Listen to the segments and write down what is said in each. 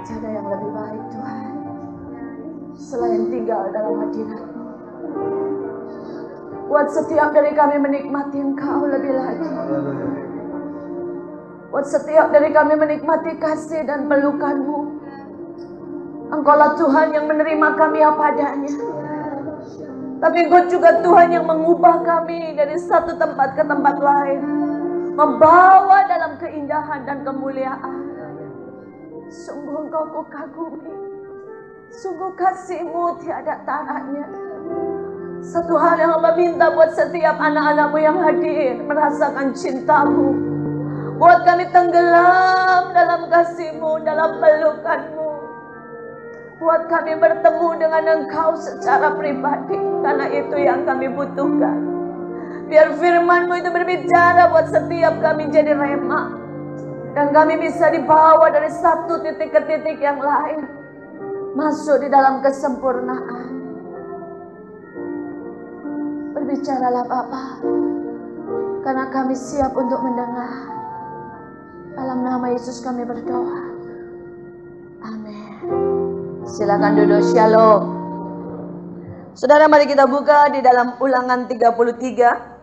Tiada yang lebih baik Tuhan selain tinggal dalam hadirat-Mu. Buat setiap dari kami menikmati Engkau lebih lagi. Buat setiap dari kami menikmati kasih dan pelukan-Mu. Engkaulah Tuhan yang menerima kami apa adanya. Tapi Engkau juga Tuhan yang mengubah kami dari satu tempat ke tempat lain, membawa dalam keindahan dan kemuliaan. Sungguh Engkau ku kagumi, sungguh kasih-Mu tiada taranya. Satu hal yang Hamba minta buat setiap anak-anak-Mu yang hadir, merasakan cinta-Mu. Buat kami tenggelam dalam kasih-Mu, dalam pelukan-Mu. Buat kami bertemu dengan Engkau secara pribadi, karena itu yang kami butuhkan. Biar firman-Mu itu berbicara buat setiap kami jadi rema. Dan kami bisa dibawa dari satu titik ke titik yang lain, masuk di dalam kesempurnaan. Berbicaralah Bapa, karena kami siap untuk mendengar. Dalam nama Yesus kami berdoa. Amin. Silakan duduk. Shalom. Saudara, mari kita buka di dalam Ulangan 33.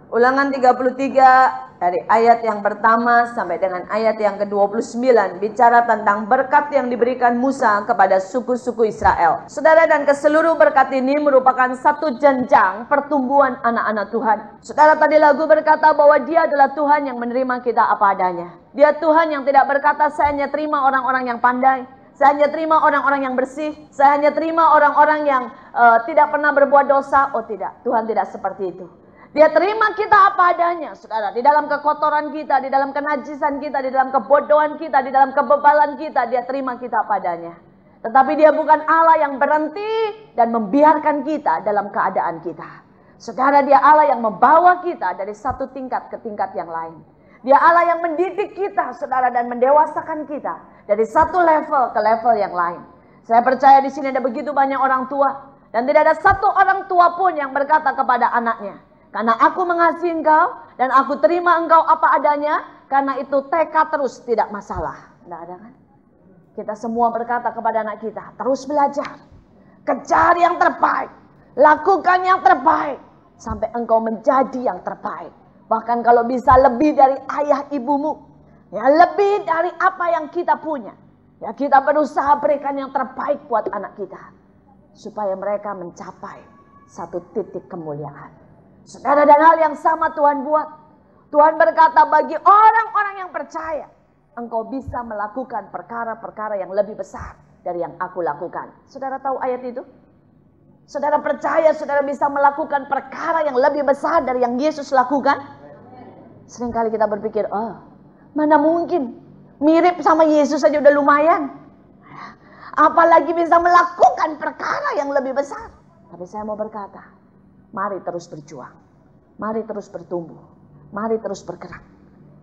Ulangan 33 dari ayat yang pertama sampai dengan ayat yang ke-29 bicara tentang berkat yang diberikan Musa kepada suku-suku Israel. Saudara, dan keseluruh berkat ini merupakan satu jenjang pertumbuhan anak-anak Tuhan. Saudara, tadi lagu berkata bahwa Dia adalah Tuhan yang menerima kita apa adanya. Dia Tuhan yang tidak berkata saya hanya terima orang-orang yang pandai, saya hanya terima orang-orang yang bersih, saya hanya terima orang-orang yang tidak pernah berbuat dosa. Oh tidak, Tuhan tidak seperti itu. Dia terima kita apa adanya, saudara. Di dalam kekotoran kita, di dalam kenajisan kita, di dalam kebodohan kita, di dalam kebebalan kita, Dia terima kita apa adanya. Tetapi Dia bukan Allah yang berhenti dan membiarkan kita dalam keadaan kita. Saudara, Dia Allah yang membawa kita dari satu tingkat ke tingkat yang lain. Dia Allah yang mendidik kita, saudara, dan mendewasakan kita dari satu level ke level yang lain. Saya percaya di sini ada begitu banyak orang tua, dan tidak ada satu orang tua pun yang berkata kepada anaknya, karena aku mengasihi engkau dan aku terima engkau apa adanya, karena itu TK terus tidak masalah. Tidak ada kan? Kita semua berkata kepada anak kita, terus belajar, kejar yang terbaik, lakukan yang terbaik, sampai engkau menjadi yang terbaik. Bahkan kalau bisa lebih dari ayah ibumu, ya lebih dari apa yang kita punya, ya kita berusaha berikan yang terbaik buat anak kita, supaya mereka mencapai satu titik kemuliaan. Saudara, dan hal yang sama Tuhan buat. Tuhan berkata bagi orang-orang yang percaya, engkau bisa melakukan perkara-perkara yang lebih besar dari yang aku lakukan. Saudara tahu ayat itu? Saudara percaya saudara bisa melakukan perkara yang lebih besar dari yang Yesus lakukan? Seringkali kita berpikir, oh mana mungkin, mirip sama Yesus saja udah lumayan, apalagi bisa melakukan perkara yang lebih besar. Tapi saya mau berkata, mari terus berjuang, mari terus bertumbuh, mari terus bergerak.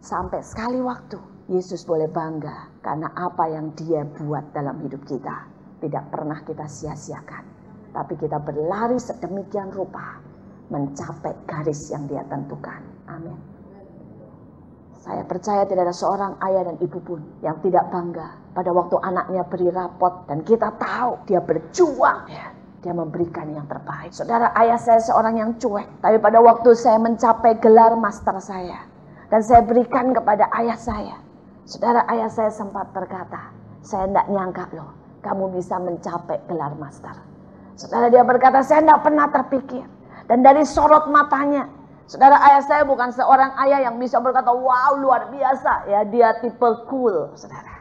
Sampai sekali waktu Yesus boleh bangga karena apa yang Dia buat dalam hidup kita. Tidak pernah kita sia-siakan, tapi kita berlari sedemikian rupa mencapai garis yang Dia tentukan. Amin. Saya percaya tidak ada seorang ayah dan ibu pun yang tidak bangga pada waktu anaknya beri rapot dan kita tahu dia berjuang, ya. Dia memberikan yang terbaik. Saudara, ayah saya seorang yang cuek. Tapi pada waktu saya mencapai gelar master saya, dan saya berikan kepada ayah saya. Saudara, ayah saya sempat berkata, saya tidak nyangka loh, kamu bisa mencapai gelar master. Saudara, dia berkata, saya tidak pernah terpikir. Dan dari sorot matanya, saudara, ayah saya bukan seorang ayah yang bisa berkata, wow luar biasa. Ya, dia tipe cool, saudara.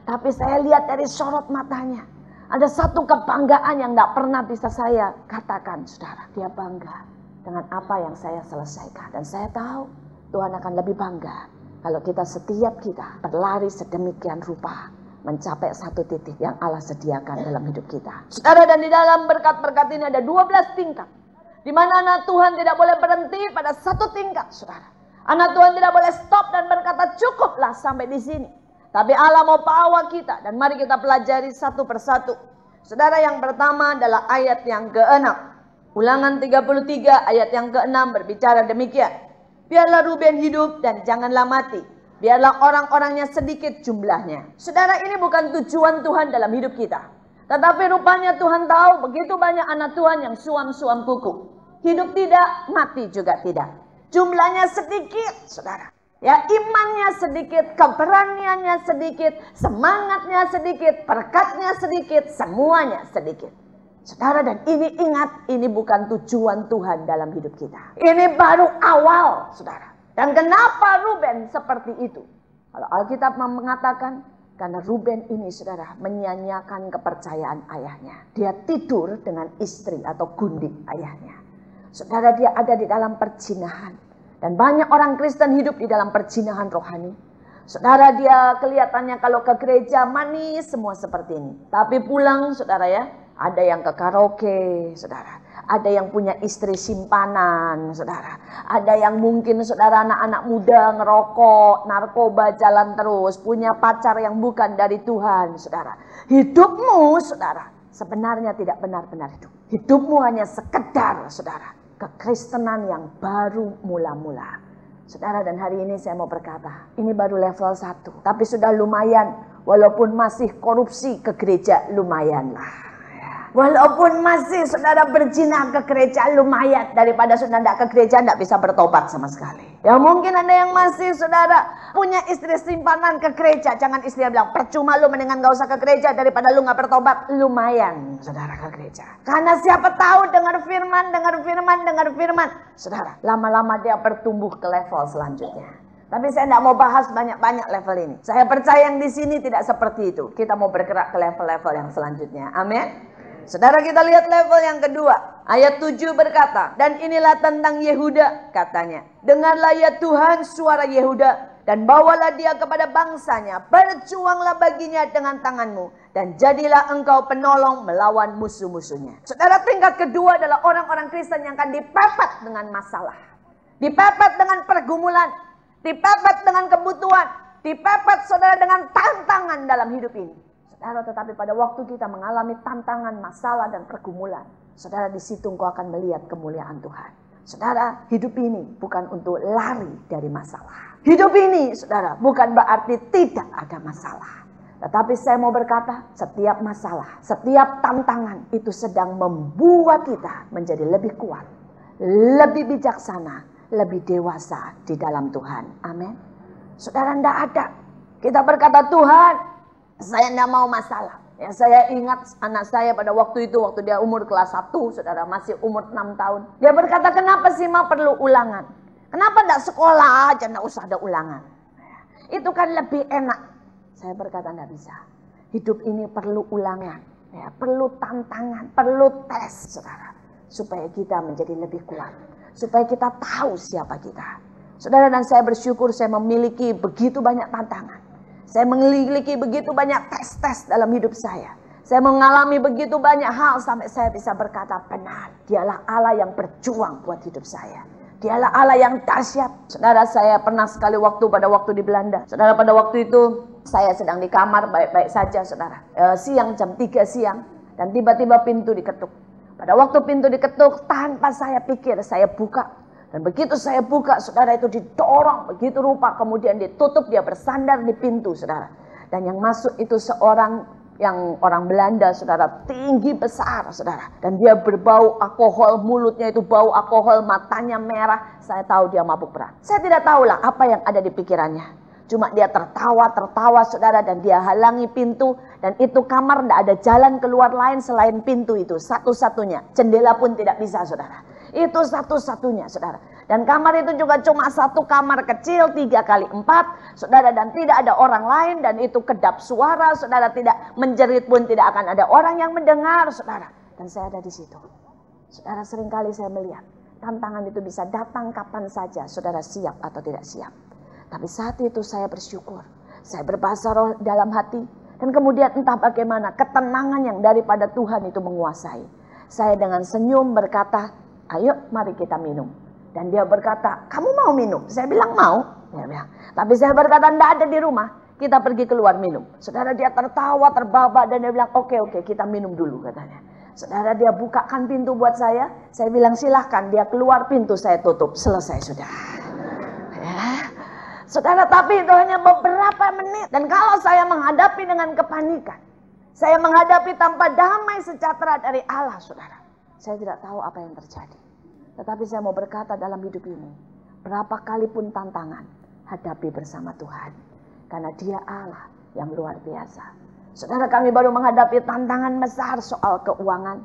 Tapi saya lihat dari sorot matanya, ada satu kebanggaan yang tidak pernah bisa saya katakan, saudara. Dia bangga dengan apa yang saya selesaikan. Dan saya tahu Tuhan akan lebih bangga kalau setiap kita berlari sedemikian rupa mencapai satu titik yang Allah sediakan dalam hidup kita. Saudara, dan di dalam berkat-berkat ini ada 12 tingkat. Di mana anak Tuhan tidak boleh berhenti pada satu tingkat, saudara. Anak Tuhan tidak boleh stop dan berkata cukuplah sampai di sini. Tapi Allah mau bawa kita, dan mari kita pelajari satu persatu. Saudara, yang pertama adalah ayat yang ke-6. Ulangan 33 ayat yang ke-6 berbicara demikian. Biarlah Ruben hidup dan janganlah mati. Biarlah orang-orangnya sedikit jumlahnya. Saudara, ini bukan tujuan Tuhan dalam hidup kita. Tetapi rupanya Tuhan tahu begitu banyak anak Tuhan yang suam-suam kuku. Hidup tidak, mati juga tidak. Jumlahnya sedikit, saudara. Ya, imannya sedikit, keberaniannya sedikit, semangatnya sedikit, berkatnya sedikit, semuanya sedikit. Saudara, dan ini ingat, ini bukan tujuan Tuhan dalam hidup kita. Ini baru awal, saudara. Dan kenapa Ruben seperti itu? Kalau Alkitab mengatakan, karena Ruben ini, saudara, menyia-nyiakan kepercayaan ayahnya. Dia tidur dengan istri atau gundik ayahnya. Saudara, dia ada di dalam perzinahan. Dan banyak orang Kristen hidup di dalam perzinahan rohani. Saudara, dia kelihatannya kalau ke gereja manis semua seperti ini. Tapi pulang, saudara ya, ada yang ke karaoke, saudara. Ada yang punya istri simpanan, saudara. Ada yang mungkin, saudara, anak-anak muda ngerokok, narkoba jalan terus. Punya pacar yang bukan dari Tuhan, saudara. Hidupmu, saudara, sebenarnya tidak benar-benar hidup. Hidupmu hanya sekedar, saudara, kekristenan yang baru mula-mula. Saudara, dan hari ini saya mau berkata, ini baru level 1. Tapi sudah lumayan, walaupun masih korupsi ke gereja, lumayan lah. Walaupun masih saudara berzina ke gereja, lumayan. Daripada sudah tidak ke gereja, tidak bisa bertobat sama sekali. Ya mungkin ada yang masih saudara punya istri simpanan ke gereja. Jangan istri bilang, percuma lu mendingan gak usah ke gereja daripada lu gak bertobat. Lumayan saudara ke gereja. Karena siapa tahu dengar firman. Saudara, lama-lama dia bertumbuh ke level selanjutnya. Tapi saya tidak mau bahas banyak-banyak level ini. Saya percaya yang di sini tidak seperti itu. Kita mau bergerak ke level-level yang selanjutnya. Amin. Saudara, kita lihat level yang kedua. Ayat 7 berkata, dan inilah tentang Yehuda, katanya. Dengarlah ya Tuhan suara Yehuda, dan bawalah dia kepada bangsanya. Berjuanglah baginya dengan tanganmu, dan jadilah engkau penolong melawan musuh-musuhnya. Saudara, tingkat kedua adalah orang-orang Kristen yang akan dipepet dengan masalah. Dipepet dengan pergumulan. Dipepet dengan kebutuhan. Dipepet, saudara, dengan tantangan dalam hidup ini. Saudara, tetapi pada waktu kita mengalami tantangan, masalah, dan pergumulan, saudara, di situ engkau akan melihat kemuliaan Tuhan. Saudara, hidup ini bukan untuk lari dari masalah. Hidup ini, saudara, bukan berarti tidak ada masalah. Tetapi saya mau berkata, setiap masalah, setiap tantangan itu sedang membuat kita menjadi lebih kuat, lebih bijaksana, lebih dewasa di dalam Tuhan. Amin. Saudara, tidak ada. Kita berkata, Tuhan, saya tidak mau masalah. Ya, saya ingat anak saya pada waktu itu, waktu dia umur kelas 1, saudara, masih umur 6 tahun. Dia berkata, kenapa sih Ma perlu ulangan? Kenapa tidak sekolah aja, tidak usah ada ulangan? Itu kan lebih enak. Saya berkata, tidak bisa. Hidup ini perlu ulangan, ya, perlu tantangan, perlu tes, saudara. Supaya kita menjadi lebih kuat. Supaya kita tahu siapa kita. Saudara, dan saya bersyukur saya memiliki begitu banyak tantangan. Saya memiliki begitu banyak tes-tes dalam hidup saya. Saya mengalami begitu banyak hal sampai saya bisa berkata, benar, dialah Allah yang berjuang buat hidup saya. Dialah Allah yang dahsyat. Saudara, saya pernah sekali pada waktu di Belanda. Saudara, pada waktu itu saya sedang di kamar baik-baik saja, saudara. Siang, jam 3 siang. Dan tiba-tiba pintu diketuk. Pada waktu pintu diketuk, tanpa saya pikir, saya buka. Dan begitu saya buka, saudara, itu didorong begitu rupa, kemudian ditutup, dia bersandar di pintu, saudara. Dan yang masuk itu seorang yang orang Belanda, saudara, tinggi besar, saudara. Dan dia berbau alkohol, mulutnya itu bau alkohol, matanya merah. Saya tahu dia mabuk berat. Saya tidak tahulah apa yang ada di pikirannya. Cuma dia tertawa, saudara, dan dia halangi pintu. Dan itu kamar, tidak ada jalan keluar lain selain pintu itu, satu-satunya. Jendela pun tidak bisa, saudara. Itu satu-satunya, saudara. Dan kamar itu juga cuma satu kamar kecil 3x4, saudara, dan tidak ada orang lain. Dan itu kedap suara, saudara, tidak menjerit pun tidak akan ada orang yang mendengar, saudara. Dan saya ada di situ. Saudara, seringkali saya melihat tantangan itu bisa datang kapan saja, saudara, siap atau tidak siap. Tapi saat itu saya bersyukur, saya berbahasa roh dalam hati. Dan kemudian entah bagaimana ketenangan yang daripada Tuhan itu menguasai. Saya dengan senyum berkata, ayo mari kita minum. Dan dia berkata, kamu mau minum? Saya bilang mau. Dia bilang. Tapi saya berkata, tidak ada di rumah. Kita pergi keluar minum. Saudara, dia tertawa, terbabak, dan dia bilang, oke, kita minum dulu, katanya. Saudara, dia bukakan pintu buat saya. Saya bilang, silahkan. Dia keluar, pintu saya tutup. Selesai sudah. Ya. Saudara, tapi itu hanya beberapa menit. Dan kalau saya menghadapi dengan kepanikan, saya menghadapi tanpa damai sejahtera dari Allah, saudara, saya tidak tahu apa yang terjadi. Tetapi saya mau berkata dalam hidup ini, berapa kali pun tantangan, hadapi bersama Tuhan. Karena Dia Allah yang luar biasa. Saudara, kami baru menghadapi tantangan besar soal keuangan.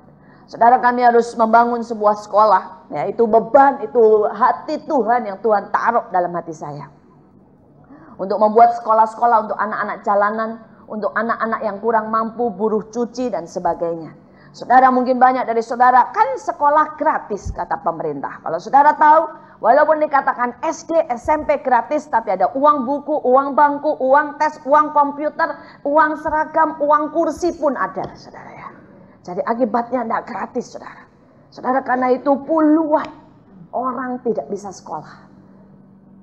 Saudara, kami harus membangun sebuah sekolah. Ya, itu beban, itu hati Tuhan yang Tuhan taruh dalam hati saya. Untuk membuat sekolah-sekolah untuk anak-anak jalanan, untuk anak-anak yang kurang mampu, buruh cuci dan sebagainya. Saudara, mungkin banyak dari saudara, kan sekolah gratis kata pemerintah. Kalau saudara tahu, walaupun dikatakan SD, SMP gratis, tapi ada uang buku, uang bangku, uang tes, uang komputer, uang seragam, uang kursi pun ada, saudara ya. Jadi akibatnya tidak gratis, saudara. Saudara, karena itu puluhan orang tidak bisa sekolah.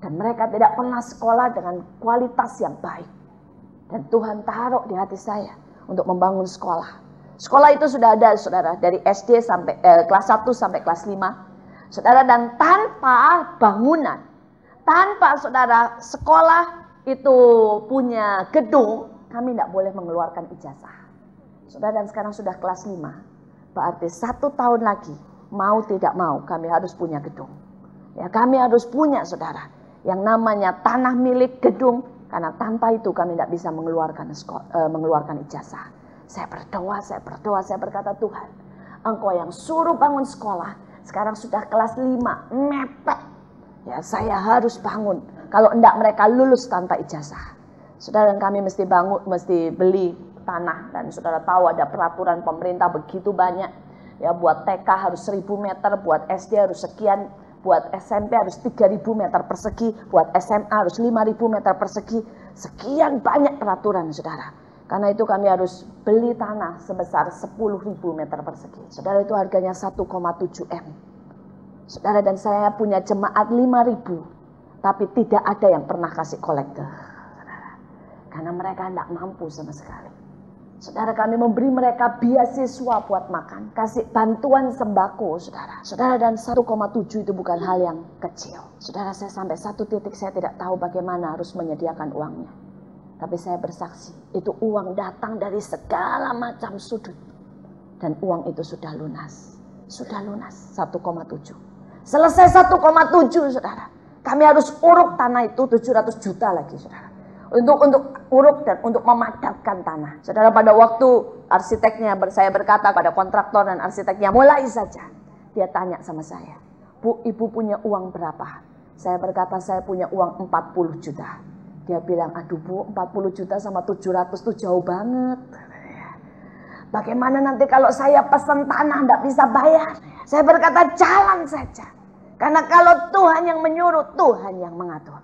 Dan mereka tidak pernah sekolah dengan kualitas yang baik. Dan Tuhan taruh di hati saya untuk membangun sekolah. Sekolah itu sudah ada, saudara, dari SD sampai kelas 1 sampai kelas 5. Saudara, dan tanpa bangunan, tanpa saudara sekolah itu punya gedung, kami tidak boleh mengeluarkan ijazah. Saudara, dan sekarang sudah kelas 5. Berarti 1 tahun lagi, mau tidak mau, kami harus punya gedung. Ya, kami harus punya, saudara, yang namanya tanah milik gedung. Karena tanpa itu kami tidak bisa mengeluarkan ijazah. Saya berdoa, saya berkata, Tuhan, Engkau yang suruh bangun sekolah, sekarang sudah kelas 5, mepet. Ya, saya harus bangun. Kalau enggak mereka lulus tanpa ijazah. Saudara, dan kami mesti beli tanah. Dan saudara tahu ada peraturan pemerintah begitu banyak. Ya, buat TK harus 1000 meter, buat SD harus sekian, buat SMP harus 3000 meter persegi, buat SMA harus 5000 meter persegi. Sekian banyak peraturan, saudara. Karena itu kami harus beli tanah sebesar 10.000 meter persegi. Saudara, itu harganya 1,7 M. Saudara, dan saya punya jemaat 5.000. Tapi tidak ada yang pernah kasih kolektor. Saudara, karena mereka tidak mampu sama sekali. Saudara, kami memberi mereka beasiswa buat makan. Kasih bantuan sembako, saudara. Saudara, dan 1,7 itu bukan hal yang kecil. Saudara, saya sampai satu titik saya tidak tahu bagaimana harus menyediakan uangnya. Tapi saya bersaksi, itu uang datang dari segala macam sudut. Dan uang itu sudah lunas. Sudah lunas, 1,7. Selesai 1,7, saudara. Kami harus uruk tanah itu 700 juta lagi, saudara. Untuk uruk dan untuk memadatkan tanah. Saudara, pada waktu arsiteknya, saya berkata pada kontraktor dan arsiteknya, mulai saja. Dia tanya sama saya, Bu, ibu punya uang berapa? Saya berkata, saya punya uang 40 juta. Dia bilang, aduh Bu, 40 juta sama 700 itu jauh banget. Bagaimana nanti kalau saya pesan tanah tidak bisa bayar? Saya berkata, jalan saja. Karena kalau Tuhan yang menyuruh, Tuhan yang mengatur.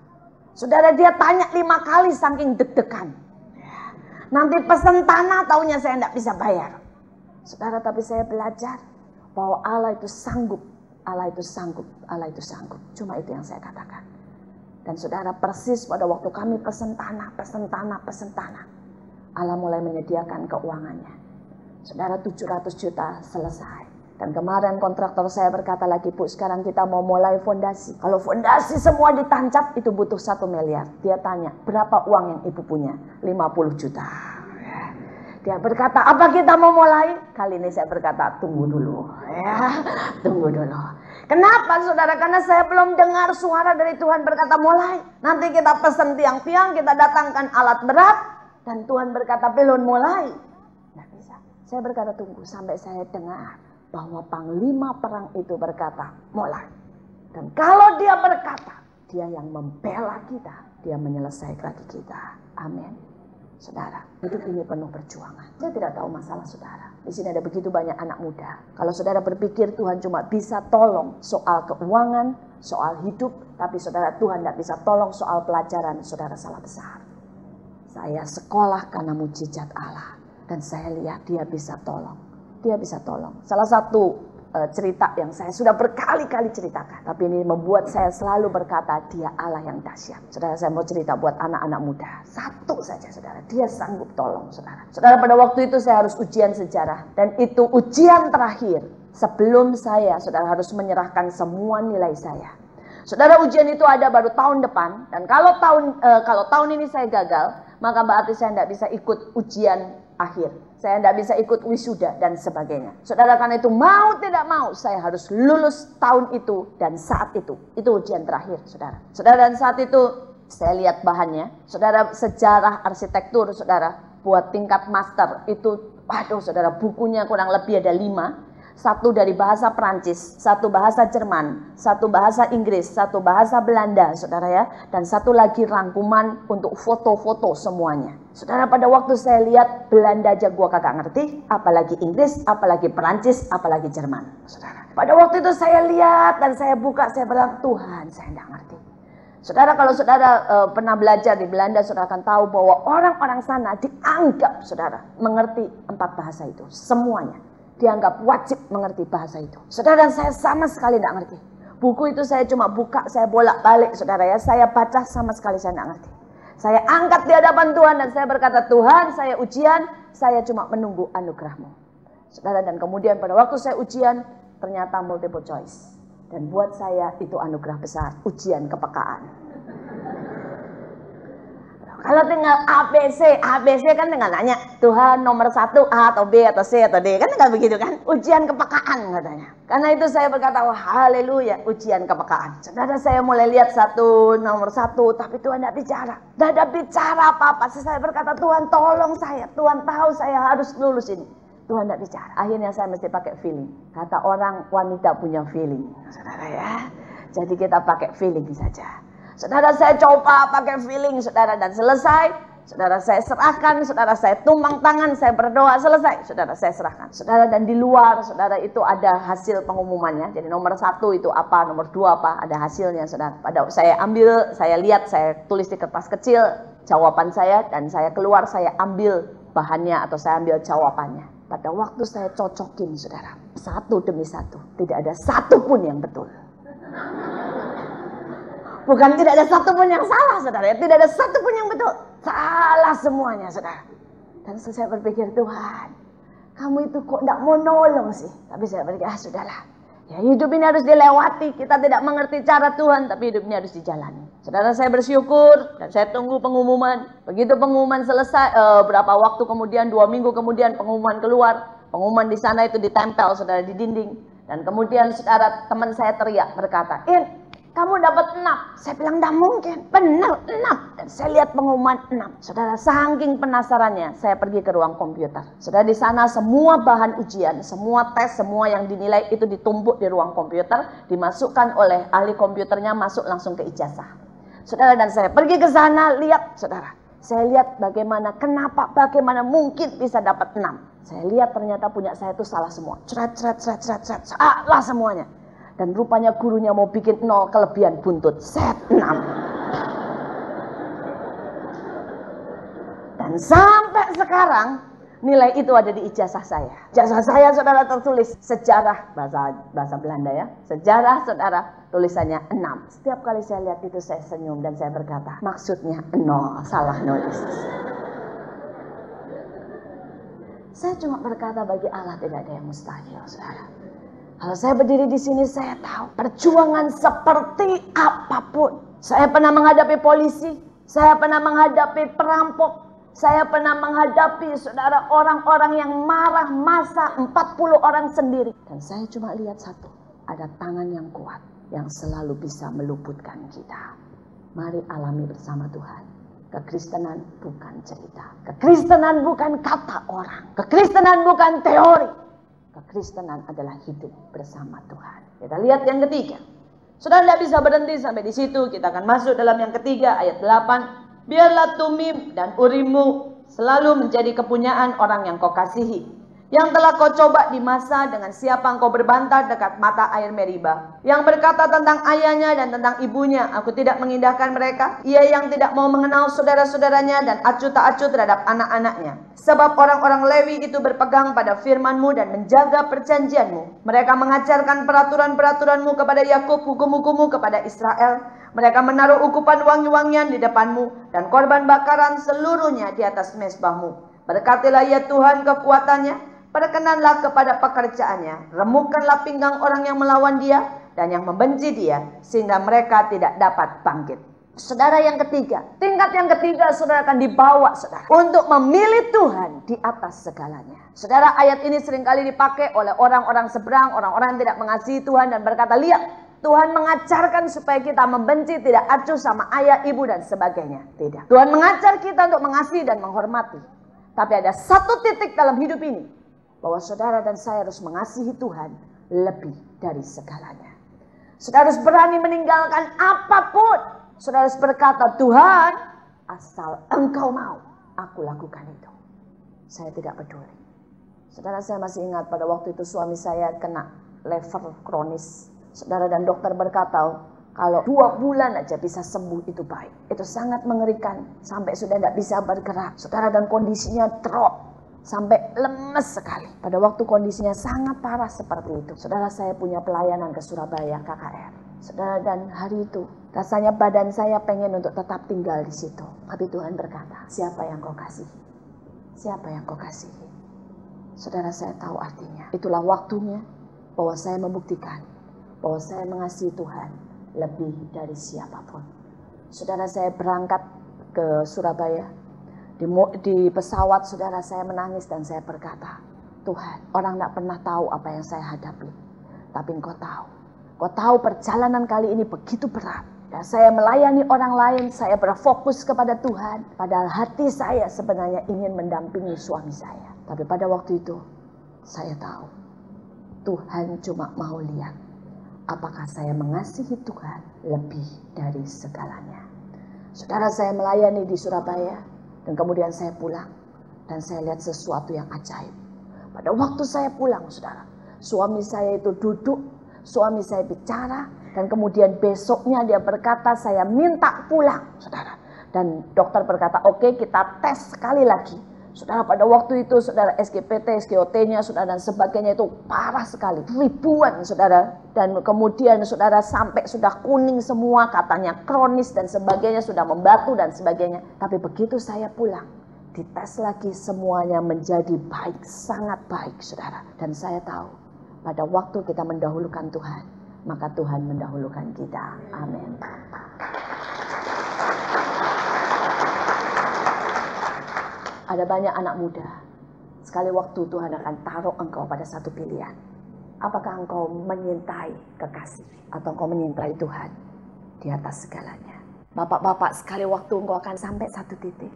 Saudara, dia tanya 5 kali saking deg-degan. Nanti pesan tanah, taunya saya tidak bisa bayar. Saudara, tapi saya belajar bahwa Allah itu sanggup. Allah itu sanggup, Allah itu sanggup. Cuma itu yang saya katakan. Dan saudara, persis pada waktu kami pesan tanah. Allah mulai menyediakan keuangannya. Saudara, 700 juta selesai. Dan kemarin kontraktor saya berkata lagi, Bu, sekarang kita mau mulai fondasi. Kalau fondasi semua ditancap, itu butuh 1 miliar. Dia tanya, berapa uang yang ibu punya? 50 juta. Dia berkata, apa kita mau mulai? Kali ini saya berkata, tunggu dulu. Ya, tunggu dulu. Kenapa, saudara? Karena saya belum dengar suara dari Tuhan berkata, mulai. Nanti kita pesan tiang-tiang, kita datangkan alat berat. Dan Tuhan berkata, belum mulai. Tidak bisa. Saya berkata, tunggu sampai saya dengar bahwa panglima perang itu berkata, mulai. Dan kalau dia berkata, dia yang membela kita, dia menyelesaikan lagi kita. Amin. Saudara, hidup ini penuh perjuangan. Saya tidak tahu masalah saudara. Di sini ada begitu banyak anak muda. Kalau saudara berpikir Tuhan cuma bisa tolong soal keuangan, soal hidup, tapi saudara, Tuhan tidak bisa tolong soal pelajaran, saudara salah besar. Saya sekolah karena mujizat Allah. Dan saya lihat dia bisa tolong. Dia bisa tolong. Salah satu cerita yang saya sudah berkali-kali ceritakan. Tapi ini membuat saya selalu berkata, dia Allah yang dahsyat. Saudara, saya mau cerita buat anak-anak muda. Satu saja, saudara. Dia sanggup tolong, saudara. Saudara, pada waktu itu saya harus ujian sejarah. Dan itu ujian terakhir. Sebelum saya, saudara, harus menyerahkan semua nilai saya. Saudara, ujian itu ada baru tahun depan. Dan kalau tahun ini saya gagal, maka berarti saya tidak bisa ikut ujian akhir. Saya tidak bisa ikut wisuda dan sebagainya. Saudara, karena itu mau tidak mau saya harus lulus tahun itu dan saat itu. Itu ujian terakhir, saudara. Saudara, dan saat itu saya lihat bahannya. Saudara, sejarah arsitektur, saudara, buat tingkat master itu, waduh saudara, bukunya kurang lebih ada 5. Satu dari bahasa Perancis, satu bahasa Jerman, satu bahasa Inggris, satu bahasa Belanda, saudara ya. Dan satu lagi rangkuman untuk foto-foto semuanya. Saudara, pada waktu saya lihat Belanda aja gua kagak ngerti, apalagi Inggris, apalagi Perancis, apalagi Jerman, saudara. Pada waktu itu saya lihat dan saya buka, saya bilang, Tuhan, saya tidak ngerti. Saudara, kalau saudara pernah belajar di Belanda, saudara akan tahu bahwa orang-orang sana dianggap, saudara, mengerti 4 bahasa itu, semuanya. Dianggap wajib mengerti bahasa itu. Saudara, dan saya sama sekali tidak ngerti. Buku itu saya cuma buka, saya bolak-balik, saudara ya. Saya baca, sama sekali saya tidak ngerti. Saya angkat di hadapan Tuhan dan saya berkata, Tuhan, saya ujian, saya cuma menunggu anugerah-Mu. Saudara, dan kemudian pada waktu saya ujian, ternyata multiple choice. Dan buat saya itu anugerah besar, ujian kepekaan. Kalau tinggal ABC kan tinggal nanya, Tuhan nomor 1 A atau B atau C atau D, kan tinggal begitu kan, ujian kepekaan katanya. Karena itu saya berkata, wah haleluya, ujian kepekaan. Saudara, saya mulai lihat nomor 1, tapi Tuhan tidak bicara. Tidak ada bicara apa-apa. Saya berkata, Tuhan tolong saya, Tuhan tahu saya harus lulus ini. Tuhan tidak bicara. Akhirnya saya mesti pakai feeling. Kata orang, wanita punya feeling, saudara ya. Jadi kita pakai feeling saja. Saudara, saya coba pakai feeling, saudara, dan selesai. Saudara, saya serahkan, saudara, saya tumpang tangan, saya berdoa, selesai. Saudara, saya serahkan. Saudara, dan di luar, saudara, itu ada hasil pengumumannya. Jadi nomor 1 itu apa, nomor 2 apa, ada hasilnya, saudara. Pada saya ambil, saya lihat, saya tulis di kertas kecil jawaban saya, dan saya keluar, saya ambil bahannya atau saya ambil jawabannya. Pada waktu saya cocokin, saudara, satu demi satu, tidak ada satu pun yang betul. Bukan tidak ada satu pun yang salah, saudara. Tidak ada satu pun yang betul. Salah semuanya, saudara. Dan saya berpikir, Tuhan, kamu itu kok tidak mau nolong sih? Tapi saya berpikir, sudahlah. Ya, hidup ini harus dilewati. Kita tidak mengerti cara Tuhan, tapi hidup ini harus dijalani. Saudara, saya bersyukur dan saya tunggu pengumuman. Begitu pengumuman selesai, berapa waktu kemudian, 2 minggu kemudian pengumuman keluar. Pengumuman di sana itu ditempel, saudara, di dinding. Dan kemudian saudara, teman saya teriak berkata, kamu dapat 6. Saya bilang, tidak mungkin. Benar, 6. Dan saya lihat pengumuman 6. Saudara, saking penasarannya, saya pergi ke ruang komputer. Saudara, di sana semua bahan ujian, semua tes, semua yang dinilai itu ditumpuk di ruang komputer, dimasukkan oleh ahli komputernya, masuk langsung ke ijazah. Saudara, dan saya pergi ke sana, lihat, saudara. Saya lihat bagaimana mungkin bisa dapat 6. Saya lihat ternyata punya saya itu salah semua. Salah semuanya. Dan rupanya gurunya mau bikin 0 kelebihan buntut. Set 6. Dan sampai sekarang nilai itu ada di ijazah saya. Ijazah saya, saudara, tertulis sejarah, bahasa Belanda ya. Sejarah, saudara, tulisannya 6. Setiap kali saya lihat itu saya senyum dan saya berkata, maksudnya 0, salah nulis. Saya cuma berkata, bagi Allah tidak ada yang mustahil, saudara. Kalau saya berdiri di sini, saya tahu perjuangan seperti apapun. Saya pernah menghadapi polisi, saya pernah menghadapi perampok, saya pernah menghadapi, saudara, orang-orang yang marah, masa 40 orang sendiri. Dan saya cuma lihat satu, ada tangan yang kuat yang selalu bisa meluputkan kita. Mari alami bersama Tuhan. Kekristenan bukan cerita, kekristenan bukan kata orang, kekristenan bukan teori. Kekristenan adalah hidup bersama Tuhan. Kita lihat yang ketiga. Saudara, tidak bisa berhenti sampai di situ. Kita akan masuk dalam yang ketiga, ayat 8. Biarlah Tumim dan Urimmu selalu menjadi kepunyaan orang yang kau kasihi, yang telah kau coba di masa dengan siapa engkau berbantah dekat mata air Meriba, yang berkata tentang ayahnya dan tentang ibunya, aku tidak mengindahkan mereka. Ia yang tidak mau mengenal saudara-saudaranya dan acuh tak acuh terhadap anak-anaknya. Sebab orang-orang Lewi itu berpegang pada firman-Mu dan menjaga perjanjian-Mu. Mereka mengajarkan peraturan-peraturan-Mu kepada Yakub, hukum-hukum-Mu kepada Israel. Mereka menaruh ukupan wangi-wangian di depan-Mu dan korban bakaran seluruhnya di atas mezbah-Mu. Berkatilah ya Tuhan kekuatannya, perkenanlah kepada pekerjaannya, remukkanlah pinggang orang yang melawan dia, dan yang membenci dia sehingga mereka tidak dapat bangkit. Saudara, yang ketiga, tingkat yang ketiga saudara akan dibawa saudara untuk memilih Tuhan di atas segalanya. Saudara, ayat ini seringkali dipakai oleh orang-orang seberang, orang-orang yang tidak mengasihi Tuhan dan berkata, lihat, Tuhan mengajarkan supaya kita membenci, tidak acuh sama ayah, ibu dan sebagainya. Tidak. Tuhan mengajar kita untuk mengasihi dan menghormati. Tapi ada satu titik dalam hidup ini bahwa saudara dan saya harus mengasihi Tuhan lebih dari segalanya. Saudara harus berani meninggalkan apapun. Saudara harus berkata, Tuhan, asal Engkau mau, aku lakukan itu. Saya tidak peduli. Saudara, saya masih ingat pada waktu itu suami saya kena lever kronis. Saudara, dan dokter berkata, kalau 2 bulan aja bisa sembuh itu baik. Itu sangat mengerikan, sampai sudah tidak bisa bergerak. Saudara, dan kondisinya drop. Sampai lemes sekali. Pada waktu kondisinya sangat parah seperti itu. Saudara, saya punya pelayanan ke Surabaya, KKR. Saudara, dan hari itu rasanya badan saya pengen untuk tetap tinggal di situ. Tapi Tuhan berkata, siapa yang kau kasihi? Siapa yang kau kasihi? Saudara, saya tahu artinya. Itulah waktunya bahwa saya membuktikan bahwa saya mengasihi Tuhan lebih dari siapapun. Saudara, saya berangkat ke Surabaya. Di pesawat saudara, saya menangis dan saya berkata, Tuhan, orang tidak pernah tahu apa yang saya hadapi. Tapi Engkau tahu. Kau tahu perjalanan kali ini begitu berat. Dan saya melayani orang lain, saya berfokus kepada Tuhan. Padahal hati saya sebenarnya ingin mendampingi suami saya. Tapi pada waktu itu, saya tahu. Tuhan cuma mau lihat apakah saya mengasihi Tuhan lebih dari segalanya. Saudara, saya melayani di Surabaya. Dan kemudian saya pulang. Dan saya lihat sesuatu yang ajaib. Pada waktu saya pulang, saudara, suami saya itu duduk. Suami saya bicara. Dan kemudian besoknya dia berkata, saya minta pulang, saudara. Dan dokter berkata, oke, kita tes sekali lagi. Saudara, pada waktu itu, saudara, SGPT, SGOT-nya, saudara, dan sebagainya itu parah sekali. Ribuan, saudara. Dan kemudian, saudara, sampai sudah kuning semua, katanya kronis dan sebagainya, sudah membatu dan sebagainya. Tapi begitu saya pulang, dites lagi, semuanya menjadi baik, sangat baik, saudara. Dan saya tahu, pada waktu kita mendahulukan Tuhan, maka Tuhan mendahulukan kita. Amin. Ada banyak anak muda. Sekali waktu Tuhan akan taruh engkau pada satu pilihan. Apakah engkau menyintai kekasih atau engkau menyintai Tuhan di atas segalanya? Bapak-bapak, sekali waktu engkau akan sampai satu titik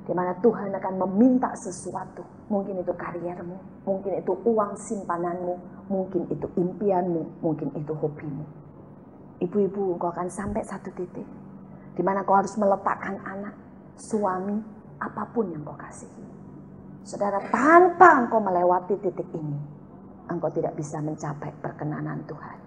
di mana Tuhan akan meminta sesuatu. Mungkin itu kariermu, mungkin itu uang simpananmu, mungkin itu impianmu, mungkin itu hobimu. Ibu-ibu, engkau akan sampai satu titik di mana kau harus meletakkan anak, suami, apapun yang kau kasihi. Saudara, tanpa engkau melewati titik ini, engkau tidak bisa mencapai perkenanan Tuhan.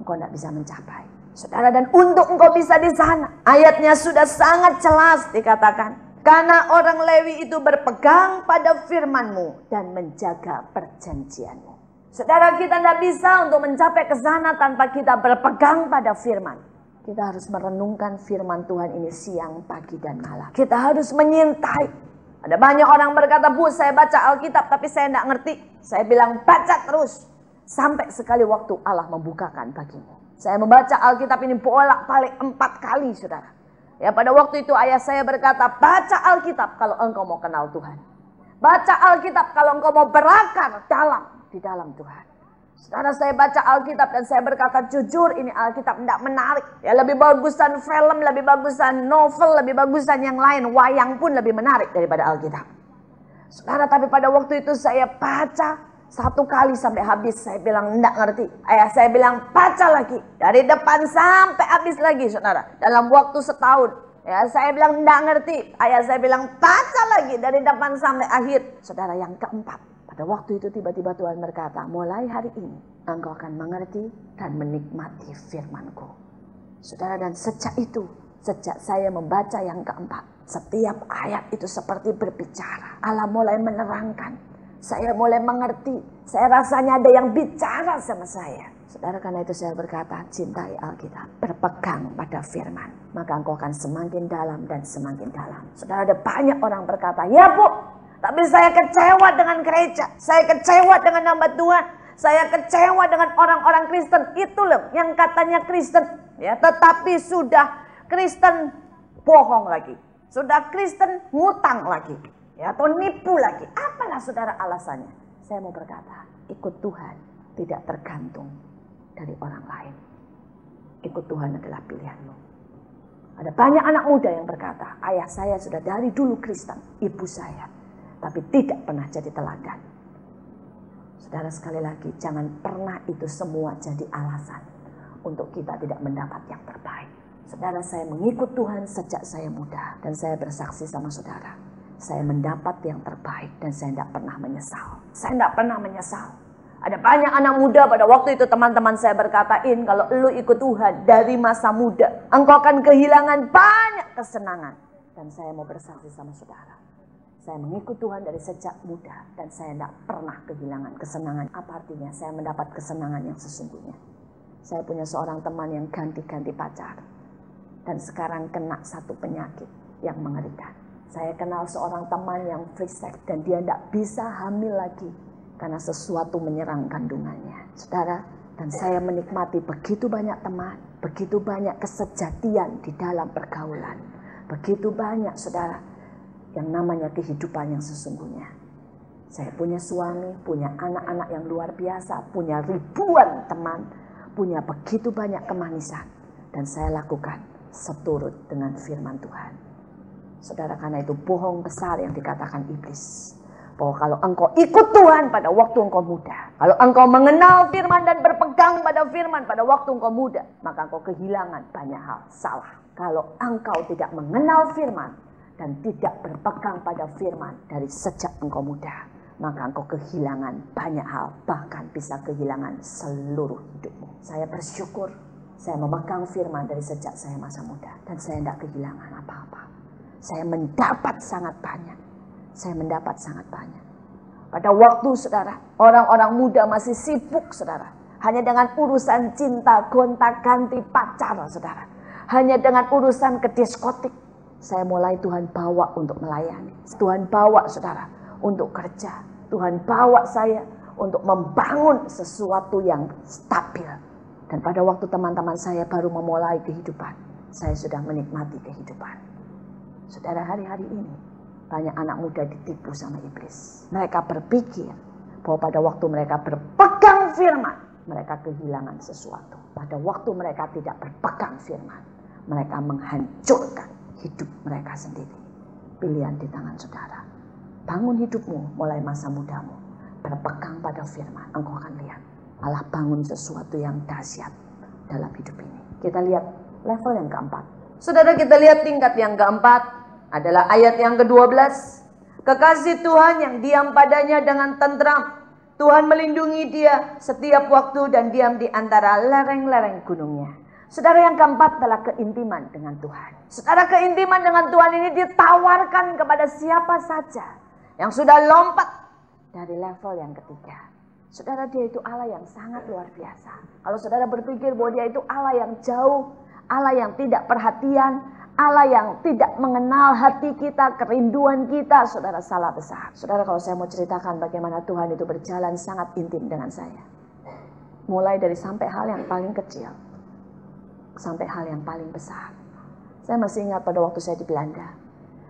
Engkau tidak bisa mencapai. Saudara, dan untuk engkau bisa di sana, ayatnya sudah sangat jelas dikatakan. Karena orang Lewi itu berpegang pada firman-Mu dan menjaga perjanjian-Mu. Saudara, kita tidak bisa untuk mencapai ke sana tanpa kita berpegang pada firman. Kita harus merenungkan firman Tuhan ini siang, pagi, dan malam. Kita harus menyintai. Ada banyak orang berkata, Bu, saya baca Alkitab tapi saya tidak ngerti. Saya bilang, baca terus. Sampai sekali waktu Allah membukakan bagimu. Saya membaca Alkitab ini bolak-balik 4 kali, saudara. Ya, pada waktu itu ayah saya berkata, baca Alkitab kalau engkau mau kenal Tuhan. Baca Alkitab kalau engkau mau berakar di dalam Tuhan. Saudara, saya baca Alkitab dan saya berkata, jujur ini Alkitab tidak menarik. Ya, lebih bagusan film, lebih bagusan novel, lebih bagusan yang lain. Wayang pun lebih menarik daripada Alkitab. Saudara, tapi pada waktu itu saya baca 1 kali sampai habis. Saya bilang, tidak ngerti. Ayah saya bilang, baca lagi. Dari depan sampai habis lagi, saudara. Dalam waktu setahun. Ya, saya bilang, tidak ngerti. Ayah saya bilang, baca lagi. Dari depan sampai akhir. Saudara, yang keempat. Pada waktu itu tiba-tiba Tuhan berkata, mulai hari ini engkau akan mengerti dan menikmati firman-Ku. Saudara, dan sejak itu, sejak saya membaca yang keempat, setiap ayat itu seperti berbicara. Allah mulai menerangkan, saya mulai mengerti, saya rasanya ada yang bicara sama saya. Saudara, karena itu saya berkata, cintai Alkitab, berpegang pada firman, maka engkau akan semakin dalam dan semakin dalam. Saudara, ada banyak orang berkata, ya Bu, tapi saya kecewa dengan gereja. Saya kecewa dengan hamba Tuhan. Saya kecewa dengan orang-orang Kristen. Itu loh yang katanya Kristen. Ya, tetapi sudah Kristen bohong lagi. Sudah Kristen ngutang lagi. Ya, atau nipu lagi. Apalah saudara alasannya? Saya mau berkata, ikut Tuhan tidak tergantung dari orang lain. Ikut Tuhan adalah pilihanmu. Ada banyak anak muda yang berkata, ayah saya sudah dari dulu Kristen, ibu saya. Tapi tidak pernah jadi teladan. Saudara, sekali lagi, jangan pernah itu semua jadi alasan untuk kita tidak mendapat yang terbaik. Saudara, saya mengikut Tuhan sejak saya muda. Dan saya bersaksi sama saudara, saya mendapat yang terbaik dan saya tidak pernah menyesal. Saya tidak pernah menyesal. Ada banyak anak muda pada waktu itu teman-teman saya berkatain, kalau lu ikut Tuhan dari masa muda, engkau akan kehilangan banyak kesenangan. Dan saya mau bersaksi sama saudara, saya mengikut Tuhan dari sejak muda dan saya tidak pernah kehilangan kesenangan. Apa artinya? Saya mendapat kesenangan yang sesungguhnya. Saya punya seorang teman yang ganti-ganti pacar dan sekarang kena satu penyakit yang mengerikan. Saya kenal seorang teman yang free sex dan dia tidak bisa hamil lagi karena sesuatu menyerang kandungannya. Saudara, dan saya menikmati begitu banyak teman, begitu banyak kesejatian di dalam pergaulan, begitu banyak saudara yang namanya kehidupan yang sesungguhnya. Saya punya suami, punya anak-anak yang luar biasa, punya ribuan teman, punya begitu banyak kemanisan. Dan saya lakukan seturut dengan firman Tuhan. Saudara, karena itu bohong besar yang dikatakan iblis. Bahwa kalau engkau ikut Tuhan pada waktu engkau muda, kalau engkau mengenal firman dan berpegang pada firman pada waktu engkau muda, maka engkau kehilangan banyak hal. Salah. Kalau engkau tidak mengenal firman dan tidak berpegang pada firman dari sejak engkau muda, maka engkau kehilangan banyak hal, bahkan bisa kehilangan seluruh hidupmu. Saya bersyukur, saya memegang firman dari sejak saya masa muda, dan saya tidak kehilangan apa-apa. Saya mendapat sangat banyak, saya mendapat sangat banyak. Pada waktu saudara, orang-orang muda masih sibuk saudara, hanya dengan urusan cinta, gonta-ganti pacar saudara, hanya dengan urusan ke diskotik. Saya mulai Tuhan bawa untuk melayani. Tuhan bawa saudara untuk kerja. Tuhan bawa saya untuk membangun sesuatu yang stabil. Dan pada waktu teman-teman saya baru memulai kehidupan, saya sudah menikmati kehidupan. Saudara, hari-hari ini banyak anak muda ditipu sama iblis. Mereka berpikir bahwa pada waktu mereka berpegang firman, mereka kehilangan sesuatu. Pada waktu mereka tidak berpegang firman, mereka menghancurkan hidup mereka sendiri. Pilihan di tangan saudara. Bangun hidupmu mulai masa mudamu. Berpegang pada firman. Engkau akan lihat Allah bangun sesuatu yang dahsyat dalam hidup ini. Kita lihat level yang keempat. Saudara, kita lihat tingkat yang keempat adalah ayat yang ke-12. Kekasih Tuhan yang diam padanya dengan tentram. Tuhan melindungi dia setiap waktu dan diam di antara lereng-lereng gunungnya. Saudara, yang keempat adalah keintiman dengan Tuhan. Saudara, keintiman dengan Tuhan ini ditawarkan kepada siapa saja yang sudah lompat dari level yang ketiga. Saudara, dia itu Allah yang sangat luar biasa. Kalau saudara berpikir bahwa dia itu Allah yang jauh, Allah yang tidak perhatian, Allah yang tidak mengenal hati kita, kerinduan kita, saudara, salah besar. Saudara, kalau saya mau ceritakan bagaimana Tuhan itu berjalan sangat intim dengan saya. Mulai dari sampai hal yang paling kecil sampai hal yang paling besar. Saya masih ingat pada waktu saya di Belanda,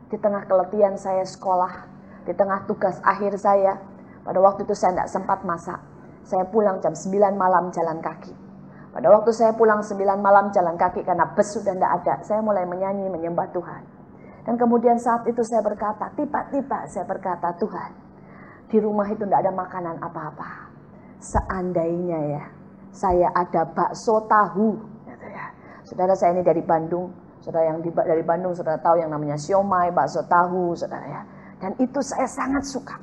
di tengah keletihan saya sekolah, di tengah tugas akhir saya, pada waktu itu saya tidak sempat masak. Saya pulang jam 9 malam jalan kaki. Pada waktu saya pulang 9 malam jalan kaki karena bus sudah tidak ada, saya mulai menyanyi menyembah Tuhan. Dan kemudian saat itu saya berkata, tiba-tiba saya berkata, Tuhan, di rumah itu tidak ada makanan apa-apa. Seandainya ya, saya ada bakso tahu. Saudara, saya ini dari Bandung. Saudara yang dari Bandung, saudara tahu yang namanya siomay, bakso tahu, saudara ya. Dan itu saya sangat suka.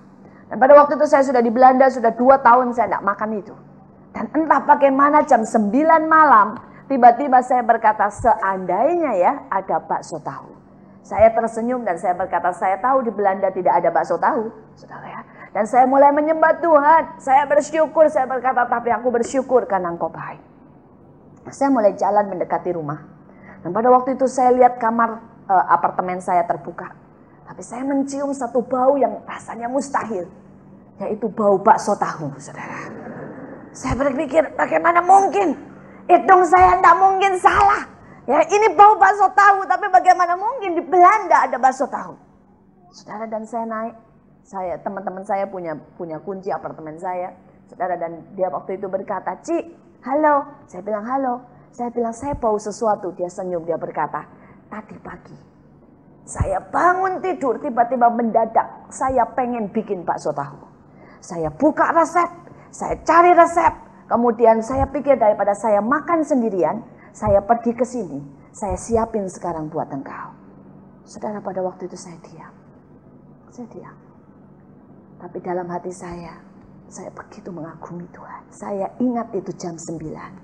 Dan pada waktu itu saya sudah di Belanda, sudah 2 tahun saya tidak makan itu. Dan entah bagaimana jam 9 malam, tiba-tiba saya berkata, seandainya ya ada bakso tahu. Saya tersenyum dan saya berkata, saya tahu di Belanda tidak ada bakso tahu, saudara ya. Dan saya mulai menyembah Tuhan. Saya bersyukur, saya berkata, tapi aku bersyukur karena Engkau baik. Saya mulai jalan mendekati rumah. Dan pada waktu itu saya lihat kamar apartemen saya terbuka. Tapi saya mencium satu bau yang rasanya mustahil. Yaitu bau bakso tahu, saudara. Saya berpikir bagaimana mungkin? Hitung saya tidak mungkin salah. Ya, ini bau bakso tahu, tapi bagaimana mungkin di Belanda ada bakso tahu? Saudara, dan saya naik. Teman-teman saya punya kunci apartemen saya. Saudara, dan dia waktu itu berkata, "Ci, halo." Saya bilang, "Halo." Saya bilang, "Saya bau sesuatu." Dia senyum, dia berkata, "Tadi pagi saya bangun tidur, tiba-tiba mendadak saya pengen bikin bakso tahu." Saya buka resep, saya cari resep. Kemudian saya pikir daripada saya makan sendirian, saya pergi ke sini, saya siapin sekarang buat engkau. Saudara, pada waktu itu saya diam. Saya diam. Tapi dalam hati saya begitu mengagumi Tuhan. Saya ingat itu jam 9.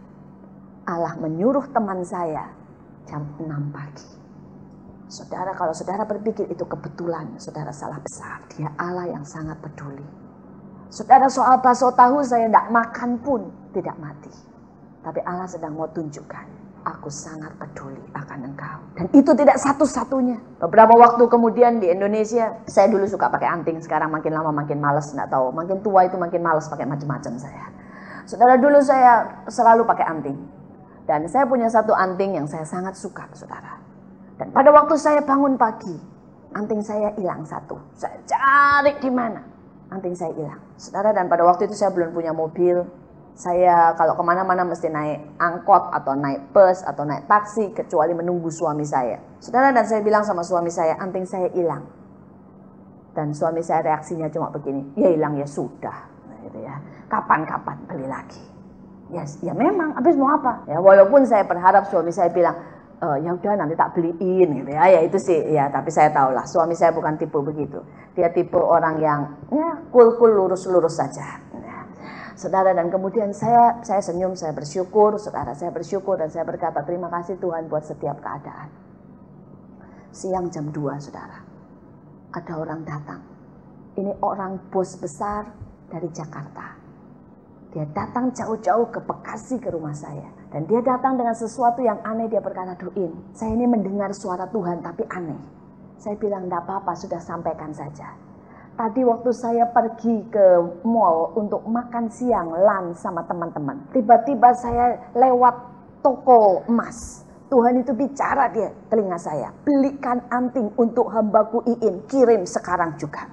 Allah menyuruh teman saya jam 6 pagi. Saudara, kalau saudara berpikir itu kebetulan, saudara salah besar. Dia Allah yang sangat peduli. Saudara, soal bakso tahu saya tidak makan pun tidak mati. Tapi Allah sedang mau tunjukkan, aku sangat peduli akan engkau. Dan itu tidak satu-satunya. Beberapa waktu kemudian di Indonesia, saya dulu suka pakai anting. Sekarang makin lama makin malas, tidak tahu. Makin tua itu makin malas pakai macam-macam saya. Saudara, dulu saya selalu pakai anting. Dan saya punya satu anting yang saya sangat suka, saudara. Dan pada waktu saya bangun pagi, anting saya hilang satu. Saya cari di mana, anting saya hilang. Saudara, dan pada waktu itu saya belum punya mobil. Saya kalau kemana-mana mesti naik angkot atau naik bus atau naik taksi, kecuali menunggu suami saya. Saudara, dan saya bilang sama suami saya, anting saya hilang. Dan suami saya reaksinya cuma begini, "Ya hilang ya sudah." Nah, gitu ya. Kapan-kapan beli lagi. Ya memang, habis mau apa? Ya walaupun saya berharap suami saya bilang, "Ya udah nanti tak beliin," gitu ya. Ya itu sih, ya tapi saya tahulah suami saya bukan tipe begitu. Dia tipe orang yang ya cool lurus-lurus saja. Ya. Saudara, dan kemudian saya senyum, saya bersyukur, saudara, saya bersyukur dan saya berkata, "Terima kasih Tuhan buat setiap keadaan." Siang jam 2, saudara, ada orang datang. Ini orang bos besar dari Jakarta. Dia datang jauh-jauh ke Bekasi ke rumah saya. Dan dia datang dengan sesuatu yang aneh. Dia berkata, "Duin, saya ini mendengar suara Tuhan tapi aneh." Saya bilang, "Enggak apa-apa, sudah sampaikan saja. Tadi waktu saya pergi ke mall untuk makan siang lunch sama teman-teman. Tiba-tiba saya lewat toko emas. Tuhan itu bicara di telinga saya. Belikan anting untuk hambaku Iin, kirim sekarang juga."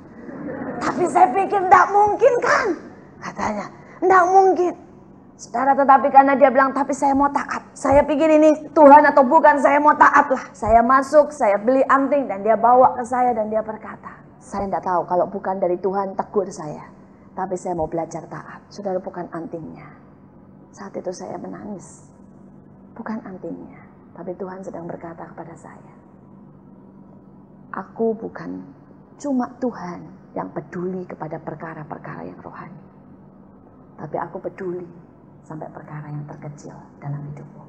Tapi saya pikir enggak mungkin kan, katanya. Enggak mungkin. Saudara, tetapi karena dia bilang, "Tapi saya mau taat." Saya pikir ini Tuhan atau bukan, saya mau taat lah. Saya masuk, saya beli anting dan dia bawa ke saya dan dia berkata, "Saya tidak tahu, kalau bukan dari Tuhan tegur saya. Tapi saya mau belajar taat." Saudara, bukan antingnya. Saat itu saya menangis. Bukan antingnya. Tapi Tuhan sedang berkata kepada saya, "Aku bukan cuma Tuhan yang peduli kepada perkara-perkara yang rohani. Tapi aku peduli sampai perkara yang terkecil dalam hidupmu.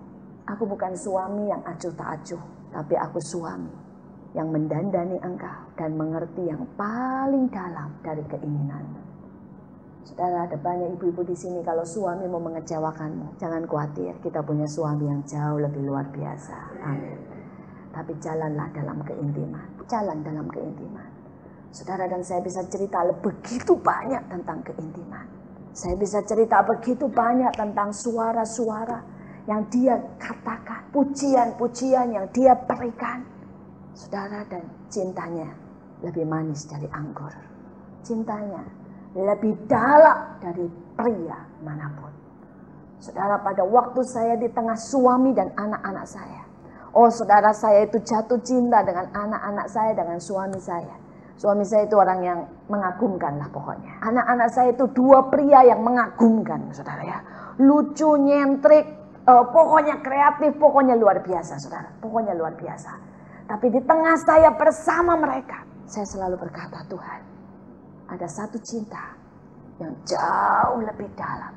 Aku bukan suami yang acuh tak acuh, tapi aku suami yang mendandani engkau dan mengerti yang paling dalam dari keinginanmu." Saudara, ada banyak ibu-ibu di sini, kalau suami mau mengecewakanmu, jangan khawatir, kita punya suami yang jauh lebih luar biasa. Amin. Tapi jalanlah dalam keintiman, jalan dalam keintiman. Saudara, dan saya bisa cerita begitu banyak tentang keintiman. Saya bisa cerita begitu banyak tentang suara-suara yang dia katakan, pujian-pujian yang dia berikan. Saudara, dan cintanya lebih manis dari anggur. Cintanya lebih dalam dari pria manapun. Saudara, pada waktu saya di tengah suami dan anak-anak saya, saudara, saya itu jatuh cinta dengan anak-anak saya, dengan suami saya. Suami saya itu orang yang mengagumkan lah pokoknya. Anak-anak saya itu 2 pria yang mengagumkan, saudara ya. Lucu, nyentrik, pokoknya kreatif, pokoknya luar biasa, saudara. Pokoknya luar biasa. Tapi di tengah saya bersama mereka, saya selalu berkata, "Tuhan, ada satu cinta yang jauh lebih dalam."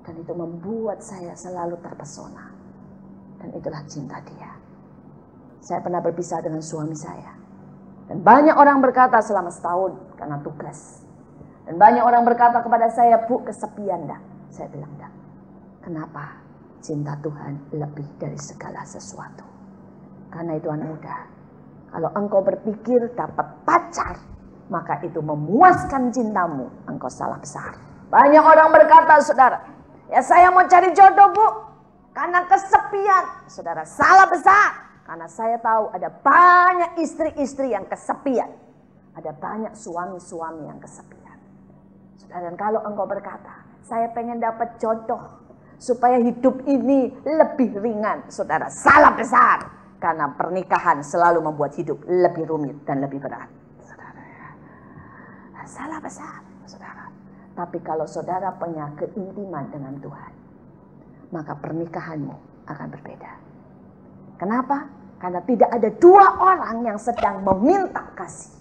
Dan itu membuat saya selalu terpesona. Dan itulah cinta dia. Saya pernah berpisah dengan suami saya. Dan banyak orang berkata selama setahun karena tugas. Dan banyak orang berkata kepada saya, "Bu, kesepian dah?" Saya bilang, "Dah." Kenapa? Cinta Tuhan lebih dari segala sesuatu. Karena itu anak muda, kalau engkau berpikir dapat pacar, maka itu memuaskan cintamu, engkau salah besar. Banyak orang berkata, saudara, ya saya mau cari jodoh bu, karena kesepian. Saudara, salah besar. Karena saya tahu ada banyak istri-istri yang kesepian. Ada banyak suami-suami yang kesepian. Saudara, dan kalau engkau berkata, saya pengen dapat jodoh supaya hidup ini lebih ringan. Saudara, salah besar. Karena pernikahan selalu membuat hidup lebih rumit dan lebih berat. Saudara, ya. Salah besar, saudara. Tapi kalau saudara punya keintiman dengan Tuhan, maka pernikahanmu akan berbeda. Kenapa? Karena tidak ada dua orang yang sedang meminta kasih,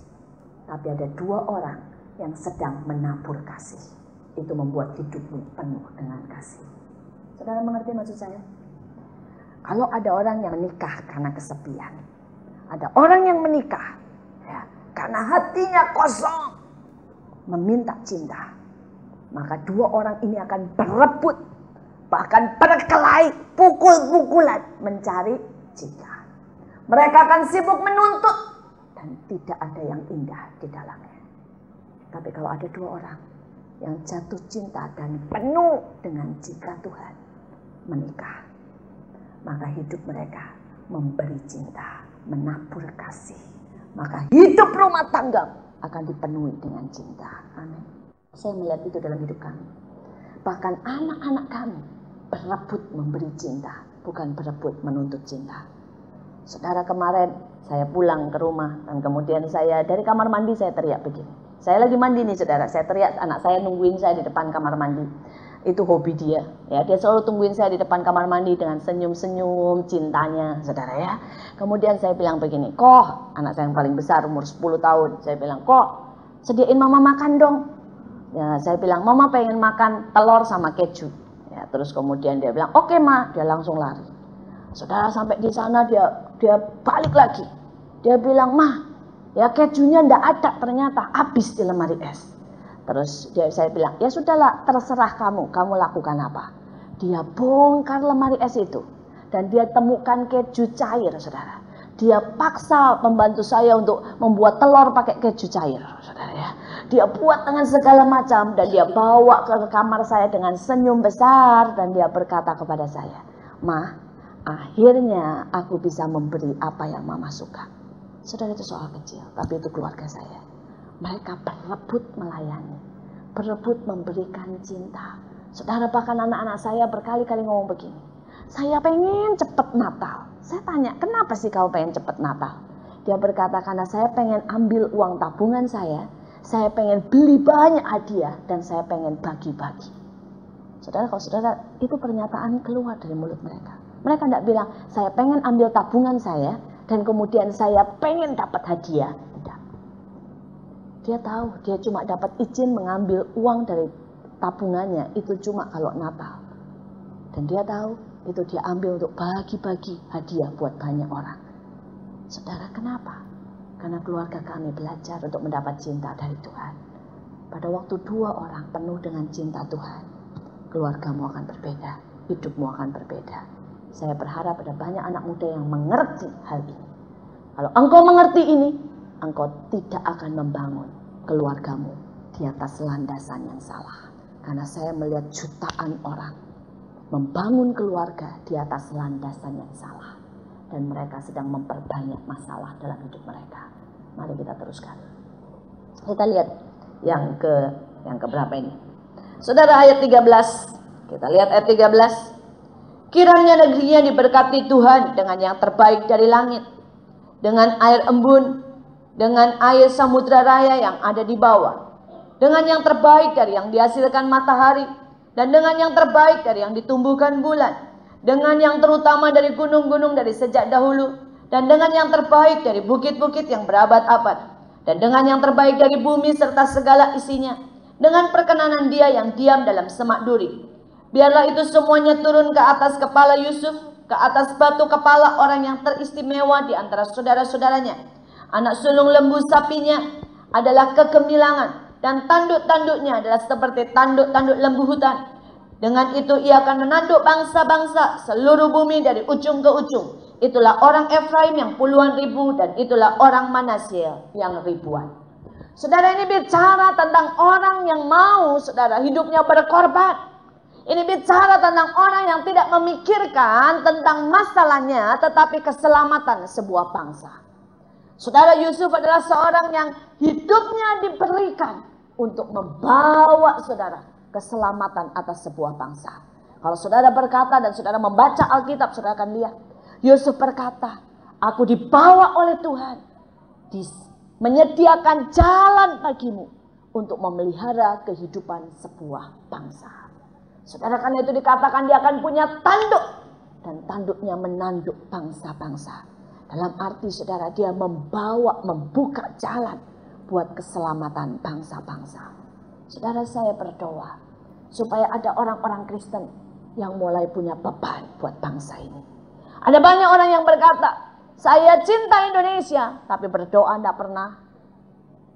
tapi ada dua orang yang sedang menabur kasih. Itu membuat hidupmu penuh dengan kasih. Saudara mengerti maksud saya? Kalau ada orang yang menikah karena kesepian, ada orang yang menikah ya, karena hatinya kosong, meminta cinta, maka dua orang ini akan berebut, bahkan berkelahi, pukul-pukulan mencari cinta. Mereka akan sibuk menuntut dan tidak ada yang indah di dalamnya. Tapi kalau ada dua orang yang jatuh cinta dan penuh dengan cinta Tuhan, menikah, maka hidup mereka memberi cinta, menabur kasih. Maka hidup rumah tangga akan dipenuhi dengan cinta. Amin. Saya melihat itu dalam hidup kami. Bahkan anak-anak kami berebut memberi cinta, bukan berebut menuntut cinta. Saudara, kemarin saya pulang ke rumah dan kemudian saya dari kamar mandi saya teriak begini. Saya lagi mandi nih saudara, saya teriak, anak saya nungguin saya di depan kamar mandi. Itu hobi dia, ya dia selalu tungguin saya di depan kamar mandi dengan senyum-senyum cintanya, saudara ya. Kemudian saya bilang begini, kok anak saya yang paling besar umur 10 tahun, saya bilang, kok sediain mama makan dong. Ya, saya bilang, mama pengen makan telur sama keju. Ya, terus kemudian dia bilang, oke ma, dia langsung lari. Saudara, sampai di sana dia balik lagi. Dia bilang, mah, ya kejunya ndak ada, ternyata habis di lemari es. Terus saya bilang, ya sudahlah, terserah kamu lakukan apa. Dia bongkar lemari es itu dan dia temukan keju cair, saudara. Dia paksa pembantu saya untuk membuat telur pakai keju cair, saudara ya. Dia buat dengan segala macam dan dia bawa ke kamar saya dengan senyum besar dan dia berkata kepada saya, "Ma, akhirnya aku bisa memberi apa yang mama suka." Saudara, itu soal kecil, tapi itu keluarga saya. Mereka berebut melayani, berebut memberikan cinta. Saudara, bahkan anak-anak saya berkali-kali ngomong begini, saya pengen cepet Natal. Saya tanya, kenapa sih kau pengen cepet Natal? Dia berkata, karena saya pengen ambil uang tabungan saya pengen beli banyak hadiah, dan saya pengen bagi-bagi. Saudara, kalau saudara, itu pernyataan keluar dari mulut mereka. Mereka tidak bilang, saya pengen ambil tabungan saya, dan kemudian saya pengen dapat hadiah. Tidak. Dia tahu, dia cuma dapat izin mengambil uang dari tabungannya, itu cuma kalau Natal. Dan dia tahu, itu dia ambil untuk bagi-bagi hadiah buat banyak orang. Saudara, kenapa? Karena keluarga kami belajar untuk mendapat cinta dari Tuhan. Pada waktu dua orang penuh dengan cinta Tuhan, keluargamu akan berbeda, hidupmu akan berbeda. Saya berharap ada banyak anak muda yang mengerti hal ini. Kalau engkau mengerti ini, engkau tidak akan membangun keluargamu di atas landasan yang salah. Karena saya melihat jutaan orang membangun keluarga di atas landasan yang salah. Dan mereka sedang memperbanyak masalah dalam hidup mereka. Mari kita teruskan. Kita lihat yang ke berapa ini. Saudara, ayat 13. Kita lihat ayat 13. Kiranya negerinya diberkati Tuhan dengan yang terbaik dari langit, dengan air embun, dengan air samudra raya yang ada di bawah, dengan yang terbaik dari yang dihasilkan matahari, dan dengan yang terbaik dari yang ditumbuhkan bulan, dengan yang terutama dari gunung-gunung dari sejak dahulu, dan dengan yang terbaik dari bukit-bukit yang berabad-abad, dan dengan yang terbaik dari bumi serta segala isinya, dengan perkenanan Dia yang diam dalam semak duri. Biarlah itu semuanya turun ke atas kepala Yusuf, ke atas batu kepala orang yang teristimewa di antara saudara-saudaranya. Anak sulung lembu sapinya adalah kegemilangan, dan tanduk-tanduknya adalah seperti tanduk-tanduk lembu hutan. Dengan itu ia akan menanduk bangsa-bangsa seluruh bumi dari ujung ke ujung. Itulah orang Efraim yang puluhan ribu, dan itulah orang Manasye yang ribuan. Saudara, ini bicara tentang orang yang mau, saudara, hidupnya berkorban. Ini bicara tentang orang yang tidak memikirkan tentang masalahnya, tetapi keselamatan sebuah bangsa. Saudara, Yusuf adalah seorang yang hidupnya diberikan untuk membawa saudara keselamatan atas sebuah bangsa. Kalau saudara berkata dan saudara membaca Alkitab, saudara akan lihat. Yusuf berkata, aku dibawa oleh Tuhan, menyediakan jalan bagimu untuk memelihara kehidupan sebuah bangsa. Saudara, karena itu dikatakan dia akan punya tanduk. Dan tanduknya menanduk bangsa-bangsa. Dalam arti saudara, dia membuka jalan buat keselamatan bangsa-bangsa. Saudara, saya berdoa supaya ada orang-orang Kristen yang mulai punya beban buat bangsa ini. Ada banyak orang yang berkata, saya cinta Indonesia, tapi berdoa tidak pernah.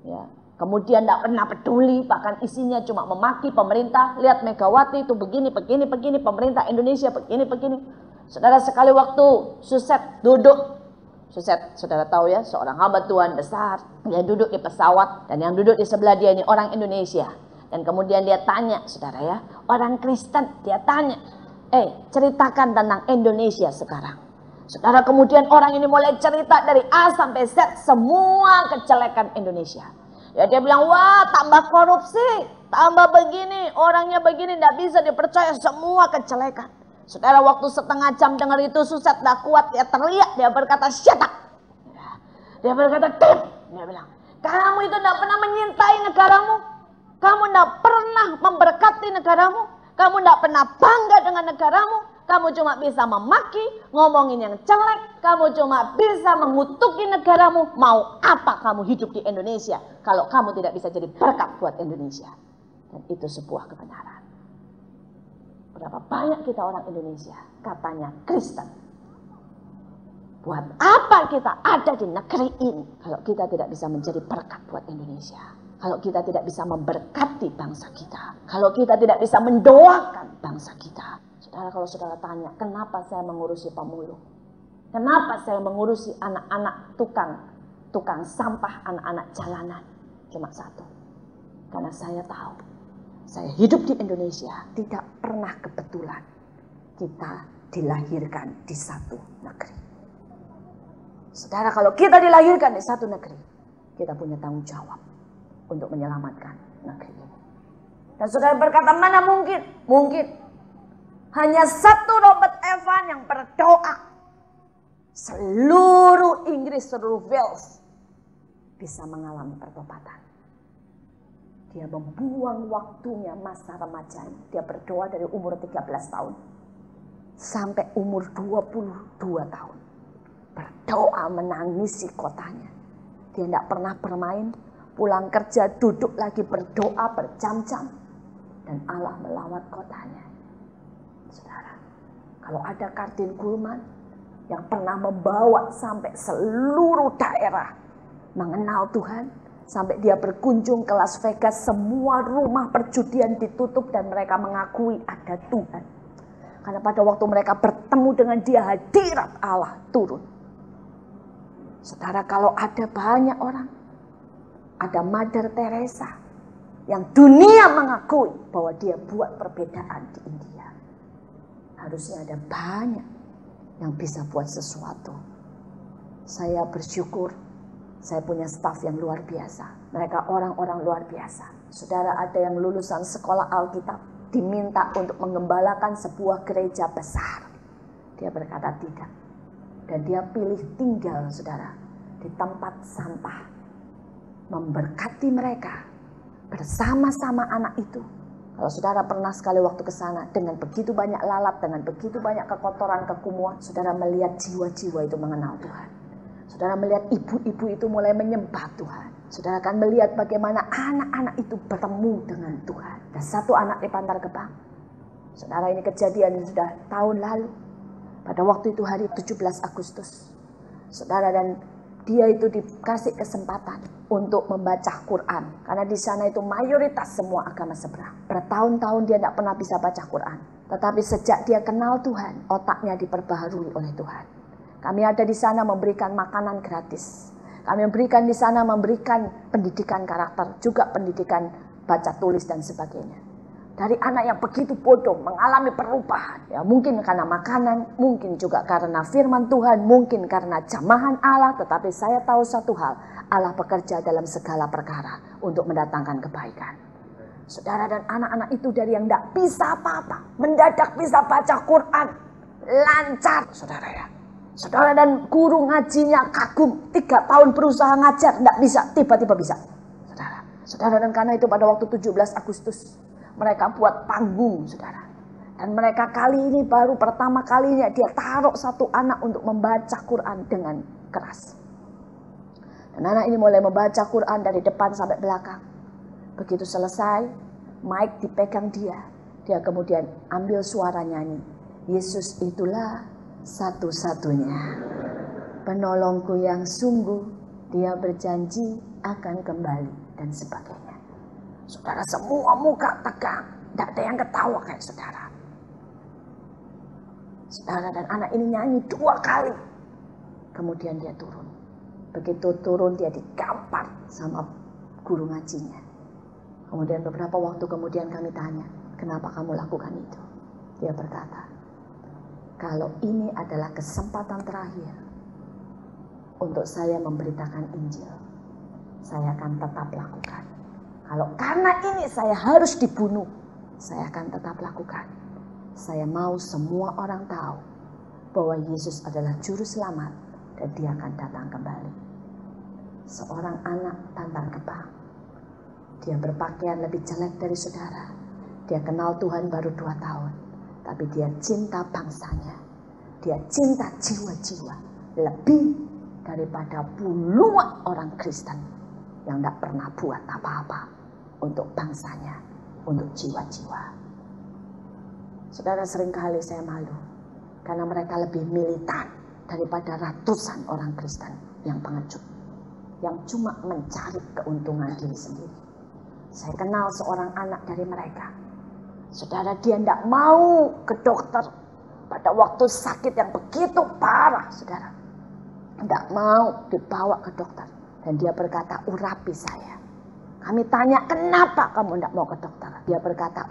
Ya. Kemudian tidak pernah peduli, bahkan isinya cuma memaki pemerintah. Lihat Megawati itu begini, pemerintah Indonesia begini. Saudara, sekali waktu Suset duduk. Suset, saudara tahu ya, seorang hamba Tuhan besar. Dia duduk di pesawat, dan yang duduk di sebelah dia ini orang Indonesia. Dan kemudian dia tanya, saudara ya, orang Kristen, dia tanya, ceritakan tentang Indonesia sekarang. Saudara, kemudian orang ini mulai cerita dari A sampai Z, semua kejelekan Indonesia. Ya, dia bilang, wah tambah korupsi, tambah begini, orangnya begini, tidak bisa dipercaya, semua kejelekan. Saudara, waktu setengah jam dengar itu Suset tidak kuat, dia teriak, dia berkata, shut up. Dia berkata, diam. Dia bilang, kamu itu tidak pernah menyintai negaramu, kamu tidak pernah memberkati negaramu, kamu tidak pernah bangga dengan negaramu, kamu cuma bisa memaki, ngomongin yang jelek, kamu cuma bisa mengutuki negaramu. Mau apa kamu hidup di Indonesia kalau kamu tidak bisa jadi berkat buat Indonesia? Dan itu sebuah kebenaran. Berapa banyak kita orang Indonesia katanya Kristen. Buat apa kita ada di negeri ini kalau kita tidak bisa menjadi berkat buat Indonesia? Kalau kita tidak bisa memberkati bangsa kita, kalau kita tidak bisa mendoakan bangsa kita. Saudara, kalau saudara tanya, kenapa saya mengurusi pemulung? Kenapa saya mengurusi anak-anak tukang sampah, anak-anak jalanan? Cuma satu, karena saya tahu, saya hidup di Indonesia tidak pernah kebetulan kita dilahirkan di satu negeri. Saudara, kalau kita dilahirkan di satu negeri, kita punya tanggung jawab untuk menyelamatkan negeri ini. Dan saudara berkata, mana mungkin? Mungkin. Hanya satu Robert Evan yang berdoa. Seluruh Inggris, seluruh Wales bisa mengalami pertobatan. Dia membuang waktunya masa remajanya. Dia berdoa dari umur 13 tahun sampai umur 22 tahun. Berdoa menangisi kotanya. Dia tidak pernah bermain. Pulang kerja duduk lagi berdoa berjam-jam. Dan Allah melawat kotanya. Saudara, kalau ada Kardin Kulman yang pernah membawa sampai seluruh daerah mengenal Tuhan, sampai dia berkunjung ke Las Vegas, semua rumah perjudian ditutup dan mereka mengakui ada Tuhan. Karena pada waktu mereka bertemu dengan dia, hadirat Allah turun. Saudara, kalau ada banyak orang, ada Mother Teresa yang dunia mengakui bahwa dia buat perbedaan di India. Harusnya ada banyak yang bisa buat sesuatu. Saya bersyukur saya punya staf yang luar biasa. Mereka orang-orang luar biasa. Saudara, ada yang lulusan sekolah Alkitab diminta untuk mengembalakan sebuah gereja besar. Dia berkata tidak. Dan dia pilih tinggal, saudara, di tempat sampah. Memberkati mereka bersama-sama anak itu. Kalau saudara pernah sekali waktu ke sana dengan begitu banyak lalat, dengan begitu banyak kekotoran, kekumuan, saudara melihat jiwa-jiwa itu mengenal Tuhan. Saudara melihat ibu-ibu itu mulai menyembah Tuhan. Saudara akan melihat bagaimana anak-anak itu bertemu dengan Tuhan. Dan satu anak di Bantar Gebang. Saudara, ini kejadian sudah tahun lalu. Pada waktu itu hari 17 Agustus. Saudara, dan dia itu dikasih kesempatan untuk membaca Quran. Karena di sana itu mayoritas semua agama seberang. Bertahun-tahun dia tidak pernah bisa baca Quran. Tetapi sejak dia kenal Tuhan, otaknya diperbaharui oleh Tuhan. Kami ada di sana memberikan makanan gratis. Kami memberikan di sana, memberikan pendidikan karakter, juga pendidikan baca tulis dan sebagainya. Dari anak yang begitu bodoh mengalami perubahan. Ya, mungkin karena makanan, mungkin juga karena firman Tuhan, mungkin karena jamahan Allah. Tetapi saya tahu satu hal, Allah bekerja dalam segala perkara untuk mendatangkan kebaikan. Saudara, dan anak-anak itu dari yang tidak bisa apa-apa, mendadak bisa baca Quran, lancar, saudara ya. Saudara, dan guru ngajinya kagum, 3 tahun berusaha ngajar, tidak bisa, tiba-tiba bisa. Saudara, dan karena itu pada waktu 17 Agustus, mereka buat panggung, saudara. Dan mereka kali ini baru pertama kalinya dia taruh satu anak untuk membaca Quran dengan keras. Dan anak ini mulai membaca Quran dari depan sampai belakang. Begitu selesai, mic dipegang dia. Dia kemudian ambil suara nyanyi. Yesus itulah satu-satunya penolongku yang sungguh, dia berjanji akan kembali dan sebagainya. Saudara, semua muka tegang, tidak ada yang ketawa kayak saudara. Saudara, dan anak ini nyanyi 2 kali, kemudian dia turun. Begitu turun dia digampar sama guru ngajinya. Kemudian beberapa waktu kemudian kami tanya, kenapa kamu lakukan itu? Dia berkata, kalau ini adalah kesempatan terakhir untuk saya memberitakan Injil, saya akan tetap lakukan. Kalau karena ini saya harus dibunuh, saya akan tetap lakukan. Saya mau semua orang tahu bahwa Yesus adalah juru selamat dan dia akan datang kembali. Seorang anak tanpa kebang. Dia berpakaian lebih jelek dari saudara. Dia kenal Tuhan baru 2 tahun. Tapi dia cinta bangsanya. Dia cinta jiwa-jiwa. Lebih daripada puluhan orang Kristen yang tidak pernah buat apa-apa untuk bangsanya, untuk jiwa-jiwa. Saudara, seringkali saya malu karena mereka lebih militan daripada ratusan orang Kristen yang pengecut, yang cuma mencari keuntungan diri sendiri. Saya kenal seorang anak dari mereka. Saudara, dia tidak mau ke dokter pada waktu sakit yang begitu parah, saudara. Tidak mau dibawa ke dokter. Dan dia berkata, urapi saya. Kami tanya, kenapa kamu tidak mau ke dokter? Dia berkata,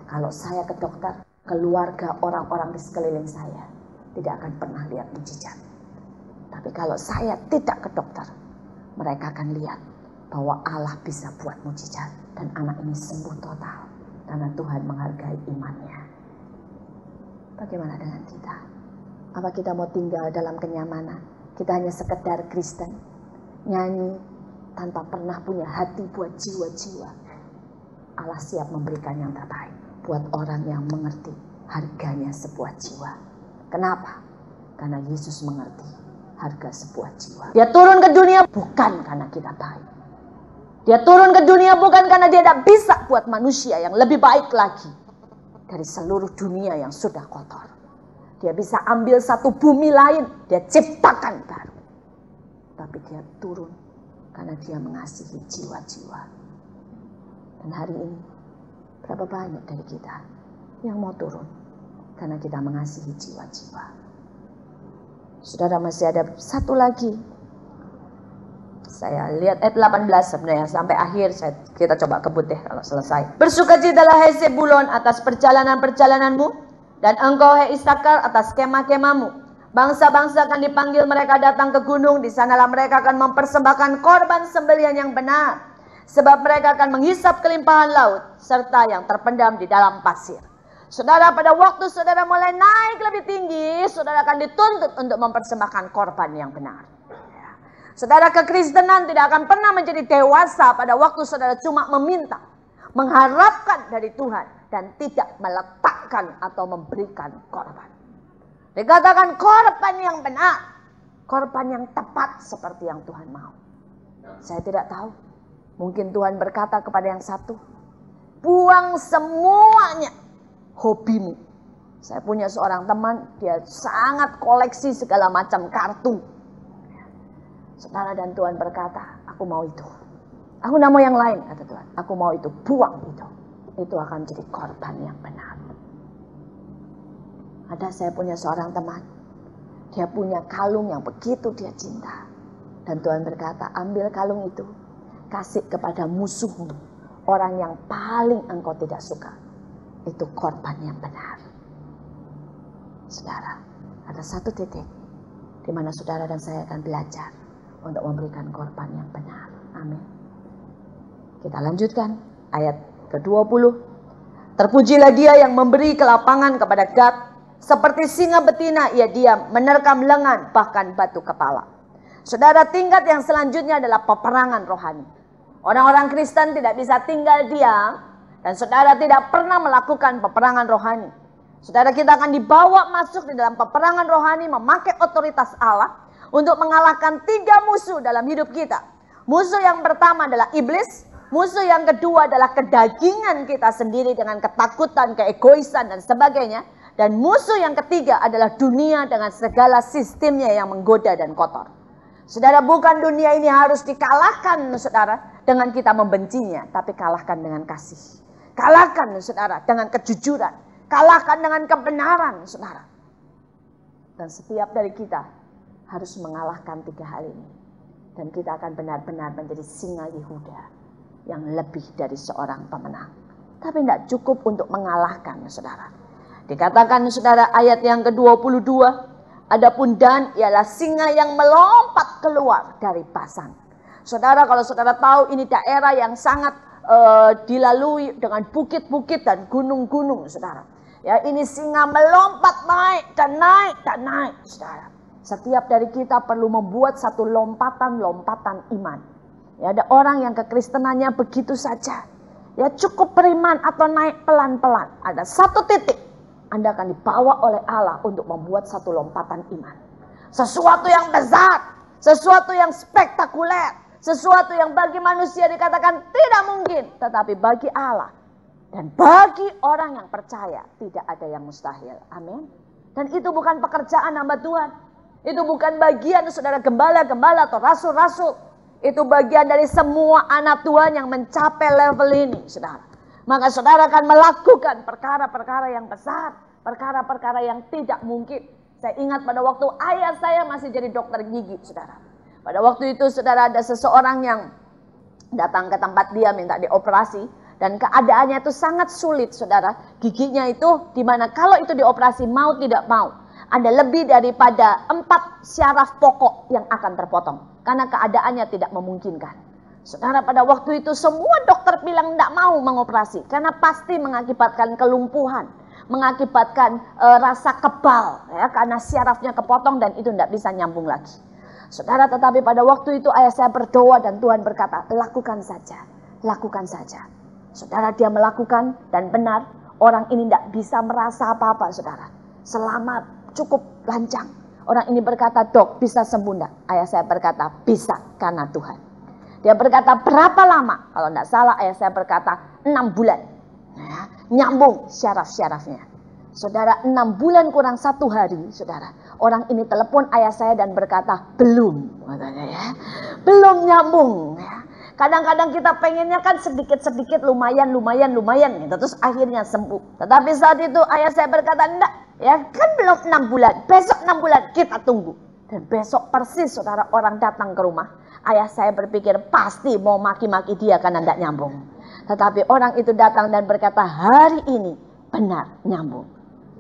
kalau saya ke dokter, keluarga orang-orang di sekeliling saya tidak akan pernah lihat mujizat. Tapi kalau saya tidak ke dokter, mereka akan lihat bahwa Allah bisa buat mujizat. Dan anak ini sembuh total karena Tuhan menghargai imannya. Bagaimana dengan kita? Apa kita mau tinggal dalam kenyamanan? Kita hanya sekedar Kristen, nyanyi tanpa pernah punya hati buat jiwa-jiwa. Allah siap memberikan yang terbaik buat orang yang mengerti harganya sebuah jiwa. Kenapa? Karena Yesus mengerti harga sebuah jiwa. Dia turun ke dunia bukan karena kita baik. Dia turun ke dunia bukan karena dia tidak bisa buat manusia yang lebih baik lagi dari seluruh dunia yang sudah kotor. Dia bisa ambil satu bumi lain, dia ciptakan baru. Tapi dia turun karena dia mengasihi jiwa-jiwa. Dan hari ini, berapa banyak dari kita yang mau turun karena kita mengasihi jiwa-jiwa. Saudara, masih ada satu lagi. Saya lihat ayat 18 sebenarnya sampai akhir, kita coba kebut deh kalau selesai. Bersukacitalah hai Zebulon atas perjalanan-perjalananmu, dan engkau hai Isakar atas kemah-kemahmu. Bangsa-bangsa akan dipanggil mereka datang ke gunung, di sanalah mereka akan mempersembahkan korban sembelihan yang benar. Sebab mereka akan menghisap kelimpahan laut, serta yang terpendam di dalam pasir. Saudara, pada waktu saudara mulai naik lebih tinggi, saudara akan dituntut untuk mempersembahkan korban yang benar. Saudara, kekristenan tidak akan pernah menjadi dewasa pada waktu saudara cuma meminta, mengharapkan dari Tuhan, dan tidak meletakkan atau memberikan korban. Dikatakan korban yang benar, korban yang tepat seperti yang Tuhan mau. Saya tidak tahu, mungkin Tuhan berkata kepada yang satu, buang semuanya hobimu. Saya punya seorang teman, dia sangat koleksi segala macam kartu. Saudara, dan Tuhan berkata, aku mau itu. Aku tidak mau yang lain, kata Tuhan. Aku mau itu, buang itu. Itu akan jadi korban yang benar. Ada, saya punya seorang teman. Dia punya kalung yang begitu dia cinta. Dan Tuhan berkata, ambil kalung itu, kasih kepada musuhmu, orang yang paling engkau tidak suka. Itu korban yang benar. Saudara, ada satu titik di mana saudara dan saya akan belajar untuk memberikan korban yang benar. Amin. Kita lanjutkan ayat ke-20. Terpujilah dia yang memberi kelapangan kepada Gad. Seperti singa betina ia diam, menerkam lengan bahkan batu kepala. Saudara, tingkat yang selanjutnya adalah peperangan rohani. Orang-orang Kristen tidak bisa tinggal diam dan saudara tidak pernah melakukan peperangan rohani. Saudara, kita akan dibawa masuk di dalam peperangan rohani memakai otoritas Allah untuk mengalahkan 3 musuh dalam hidup kita. Musuh yang pertama adalah iblis. Musuh yang kedua adalah kedagingan kita sendiri dengan ketakutan, keegoisan dan sebagainya. Dan musuh yang ketiga adalah dunia dengan segala sistemnya yang menggoda dan kotor. Saudara, bukan dunia ini harus dikalahkan saudara dengan kita membencinya, tapi kalahkan dengan kasih. Kalahkan saudara dengan kejujuran. Kalahkan dengan kebenaran saudara. Dan setiap dari kita harus mengalahkan 3 hal ini. Dan kita akan benar-benar menjadi singa Yehuda yang lebih dari seorang pemenang. Tapi tidak cukup untuk mengalahkan saudara. Dikatakan saudara ayat yang ke-22. Adapun Dan ialah singa yang melompat keluar dari Basan. Saudara, kalau saudara tahu ini daerah yang sangat dilalui dengan bukit-bukit dan gunung-gunung saudara. Ya, ini singa melompat naik dan naik dan naik saudara. Setiap dari kita perlu membuat satu lompatan-lompatan iman. Ya, ada orang yang kekristenannya begitu saja. Ya, cukup beriman atau naik pelan-pelan. Ada satu titik Anda akan dibawa oleh Allah untuk membuat satu lompatan iman. Sesuatu yang besar, sesuatu yang spektakuler, sesuatu yang bagi manusia dikatakan tidak mungkin, tetapi bagi Allah dan bagi orang yang percaya tidak ada yang mustahil. Amin. Dan itu bukan pekerjaan hamba Tuhan. Itu bukan bagian saudara gembala-gembala atau rasul-rasul. Itu bagian dari semua anak Tuhan yang mencapai level ini, saudara. Maka saudara akan melakukan perkara-perkara yang besar, perkara-perkara yang tidak mungkin. Saya ingat pada waktu ayah saya masih jadi dokter gigi, saudara. Pada waktu itu saudara, ada seseorang yang datang ke tempat dia minta dioperasi. Dan keadaannya itu sangat sulit, saudara. Giginya itu dimana kalau itu dioperasi mau tidak mau, ada lebih daripada 4 syaraf pokok yang akan terpotong. Karena keadaannya tidak memungkinkan. Saudara, pada waktu itu semua dokter bilang tidak mau mengoperasi. Karena pasti mengakibatkan kelumpuhan. Mengakibatkan rasa kebal. Ya, karena syarafnya kepotong dan itu tidak bisa nyambung lagi. Saudara, tetapi pada waktu itu ayah saya berdoa dan Tuhan berkata, lakukan saja. Lakukan saja. Saudara, dia melakukan dan benar. Orang ini tidak bisa merasa apa-apa, saudara. Selamat, cukup lancang. Orang ini berkata, dok bisa sembuh enggak? Ayah saya berkata, bisa karena Tuhan. Dia berkata, berapa lama? Kalau tidak salah ayah saya berkata, 6 bulan. Ya, nyambung syaraf-syarafnya. Saudara, 6 bulan kurang 1 hari, saudara. Orang ini telepon ayah saya dan berkata, belum. Katanya ya, belum nyambung. Ya. Kadang-kadang kita pengennya kan sedikit-sedikit, lumayan gitu. Terus akhirnya sembuh. Tetapi saat itu ayah saya berkata, enggak. Ya kan belum 6 bulan. Besok 6 bulan kita tunggu. Dan besok persis saudara orang datang ke rumah. Ayah saya berpikir pasti mau maki-maki dia karena tidak nyambung. Tetapi orang itu datang dan berkata hari ini benar nyambung.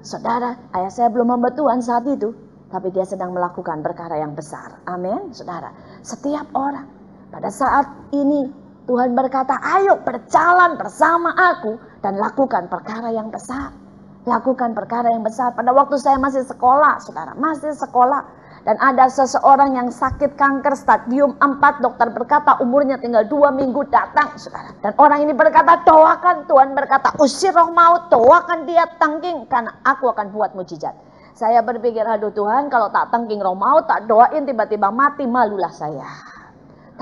Saudara, ayah saya belum hamba Tuhan saat itu. Tapi dia sedang melakukan perkara yang besar. Amin, saudara. Setiap orang pada saat ini Tuhan berkata, ayo berjalan bersama aku dan lakukan perkara yang besar. Lakukan perkara yang besar. Pada waktu saya masih sekolah, saudara, masih sekolah. Dan ada seseorang yang sakit kanker stadium 4. Dokter berkata umurnya tinggal 2 minggu datang, saudara. Dan orang ini berkata, doakan. Tuhan berkata, usir roh maut, doakan dia tangking, karena aku akan buat mujizat. Saya berpikir, aduh Tuhan, kalau tak tangking roh maut, tak doain, tiba-tiba mati, malulah saya.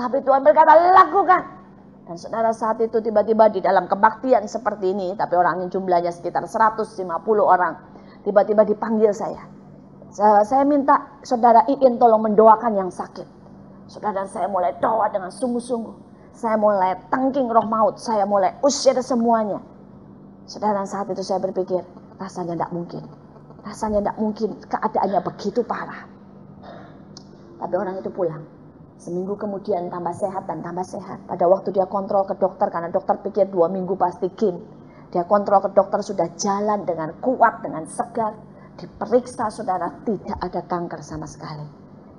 Tapi Tuhan berkata, lakukan. Dan saudara, saat itu tiba-tiba di dalam kebaktian seperti ini, tapi orang yang jumlahnya sekitar 150 orang, tiba-tiba dipanggil saya. Saya minta saudara Iin tolong mendoakan yang sakit. Saudara, saya mulai doa dengan sungguh-sungguh. Saya mulai tangking roh maut. Saya mulai usir semuanya. Saudara, saat itu saya berpikir, rasanya tidak mungkin. Rasanya tidak mungkin, keadaannya begitu parah. Tapi orang itu pulang. Seminggu kemudian tambah sehat dan tambah sehat. Pada waktu dia kontrol ke dokter, karena dokter pikir 2 minggu pasti gain. Dia kontrol ke dokter, sudah jalan dengan kuat, dengan segar. Diperiksa saudara, tidak ada kanker sama sekali.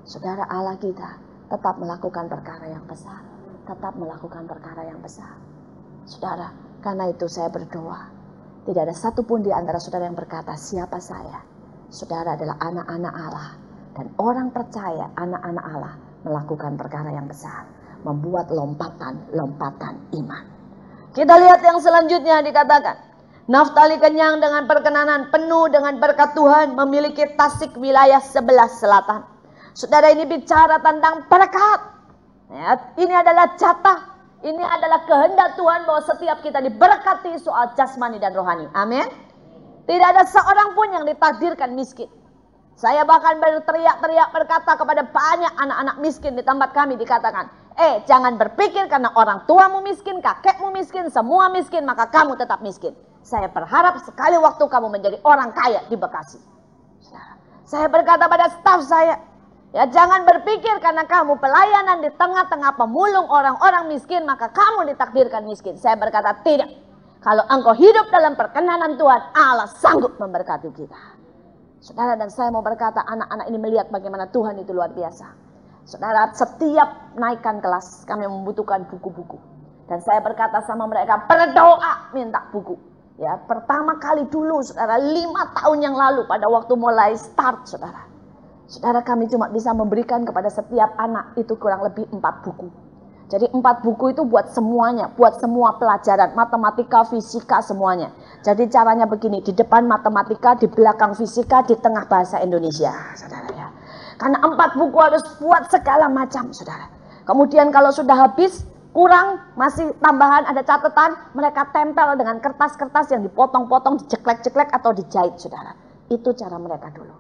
Saudara, Allah kita tetap melakukan perkara yang besar. Tetap melakukan perkara yang besar. Saudara, karena itu saya berdoa. Tidak ada satupun di antara saudara yang berkata, siapa saya? Saudara adalah anak-anak Allah. Dan orang percaya anak-anak Allah melakukan perkara yang besar, membuat lompatan-lompatan iman. Kita lihat yang selanjutnya dikatakan, Naftali kenyang dengan perkenanan, penuh dengan berkat Tuhan, memiliki tasik wilayah sebelah selatan. Saudara, ini bicara tentang berkat. Ya, ini adalah jatah, ini adalah kehendak Tuhan bahwa setiap kita diberkati soal jasmani dan rohani. Amin. Tidak ada seorang pun yang ditakdirkan miskin. Saya bahkan berteriak-teriak berkata kepada banyak anak-anak miskin di tempat kami, dikatakan, jangan berpikir karena orang tuamu miskin, kakekmu miskin, semua miskin, maka kamu tetap miskin. Saya berharap sekali waktu kamu menjadi orang kaya di Bekasi. Saya berkata pada staf saya, ya jangan berpikir karena kamu pelayanan di tengah-tengah pemulung orang-orang miskin, maka kamu ditakdirkan miskin. Saya berkata tidak. Kalau engkau hidup dalam perkenanan Tuhan, Allah sanggup memberkati kita. Saudara, dan saya mau berkata, anak-anak ini melihat bagaimana Tuhan itu luar biasa. Saudara, setiap naikkan kelas kami membutuhkan buku-buku. Dan saya berkata sama mereka, berdoa minta buku. Ya, pertama kali dulu saudara, 5 tahun yang lalu pada waktu mulai start saudara. Saudara, kami cuma bisa memberikan kepada setiap anak itu kurang lebih 4 buku. Jadi 4 buku itu buat semuanya, buat semua pelajaran, matematika, fisika, semuanya. Jadi caranya begini, di depan matematika, di belakang fisika, di tengah bahasa Indonesia, saudara ya. Karena 4 buku harus buat segala macam, saudara. Kemudian kalau sudah habis, kurang, masih tambahan ada catatan, mereka tempel dengan kertas-kertas yang dipotong-potong, diceklek-ceklek atau dijahit, saudara. Itu cara mereka dulu.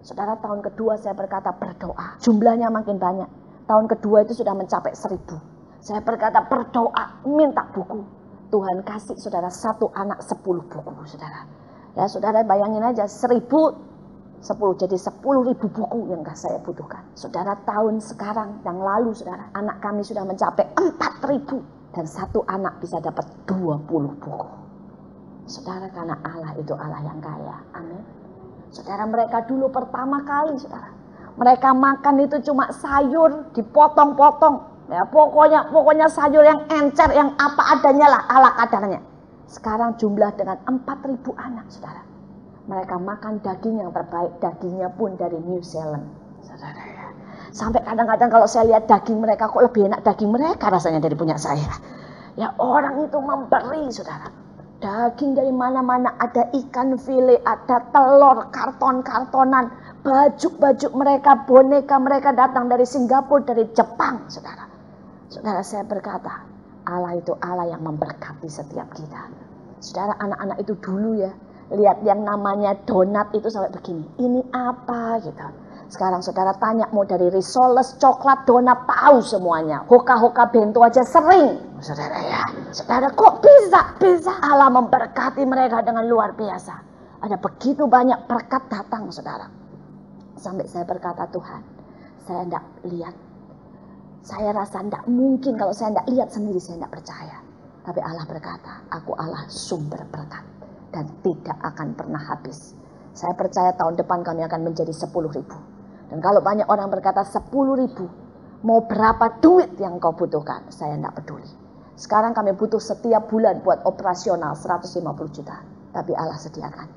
Saudara, tahun kedua saya berkata berdoa, jumlahnya makin banyak. Tahun kedua itu sudah mencapai 1000. Saya berkata berdoa, minta buku. Tuhan kasih saudara 1 anak 10 buku, saudara. Ya, saudara bayangin aja 1000, 10 jadi 10.000 buku yang saya butuhkan. Saudara, tahun sekarang yang lalu saudara, anak kami sudah mencapai 4.000 dan 1 anak bisa dapat 20 buku. Saudara, karena Allah itu Allah yang kaya. Amin. Saudara, mereka dulu pertama kali saudara, mereka makan itu cuma sayur dipotong-potong. Ya, pokoknya sayur yang encer, yang apa adanya lah, ala kadarnya. Sekarang jumlah dengan 4.000 anak, saudara. Mereka makan daging yang terbaik, dagingnya pun dari New Zealand, saudara ya. Sampai kadang-kadang kalau saya lihat daging mereka, kok lebih enak daging mereka rasanya dari punya saya. Ya, orang itu memberi, saudara. Daging dari mana-mana, ada ikan file, ada telur, karton-kartonan, baju-baju mereka, boneka mereka datang dari Singapura, dari Jepang, saudara. Saudara, saya berkata, Allah itu Allah yang memberkati setiap kita. Saudara, anak-anak itu dulu ya, lihat yang namanya donat itu sampai begini. Ini apa gitu. Sekarang saudara tanya mau dari risoles, coklat, donat, tahu semuanya. Hoka-hoka bento aja sering. Saudara ya, saudara kok bisa Allah memberkati mereka dengan luar biasa. Ada begitu banyak berkat datang saudara. Sampai saya berkata, Tuhan, saya tidak lihat. Saya rasa tidak mungkin kalau saya tidak lihat sendiri, saya tidak percaya. Tapi Allah berkata, aku Allah sumber berkat dan tidak akan pernah habis. Saya percaya tahun depan kami akan menjadi 10.000. Dan kalau banyak orang berkata 10.000, mau berapa duit yang kau butuhkan, saya tidak peduli. Sekarang kami butuh setiap bulan buat operasional 150 juta. Tapi Allah sediakan.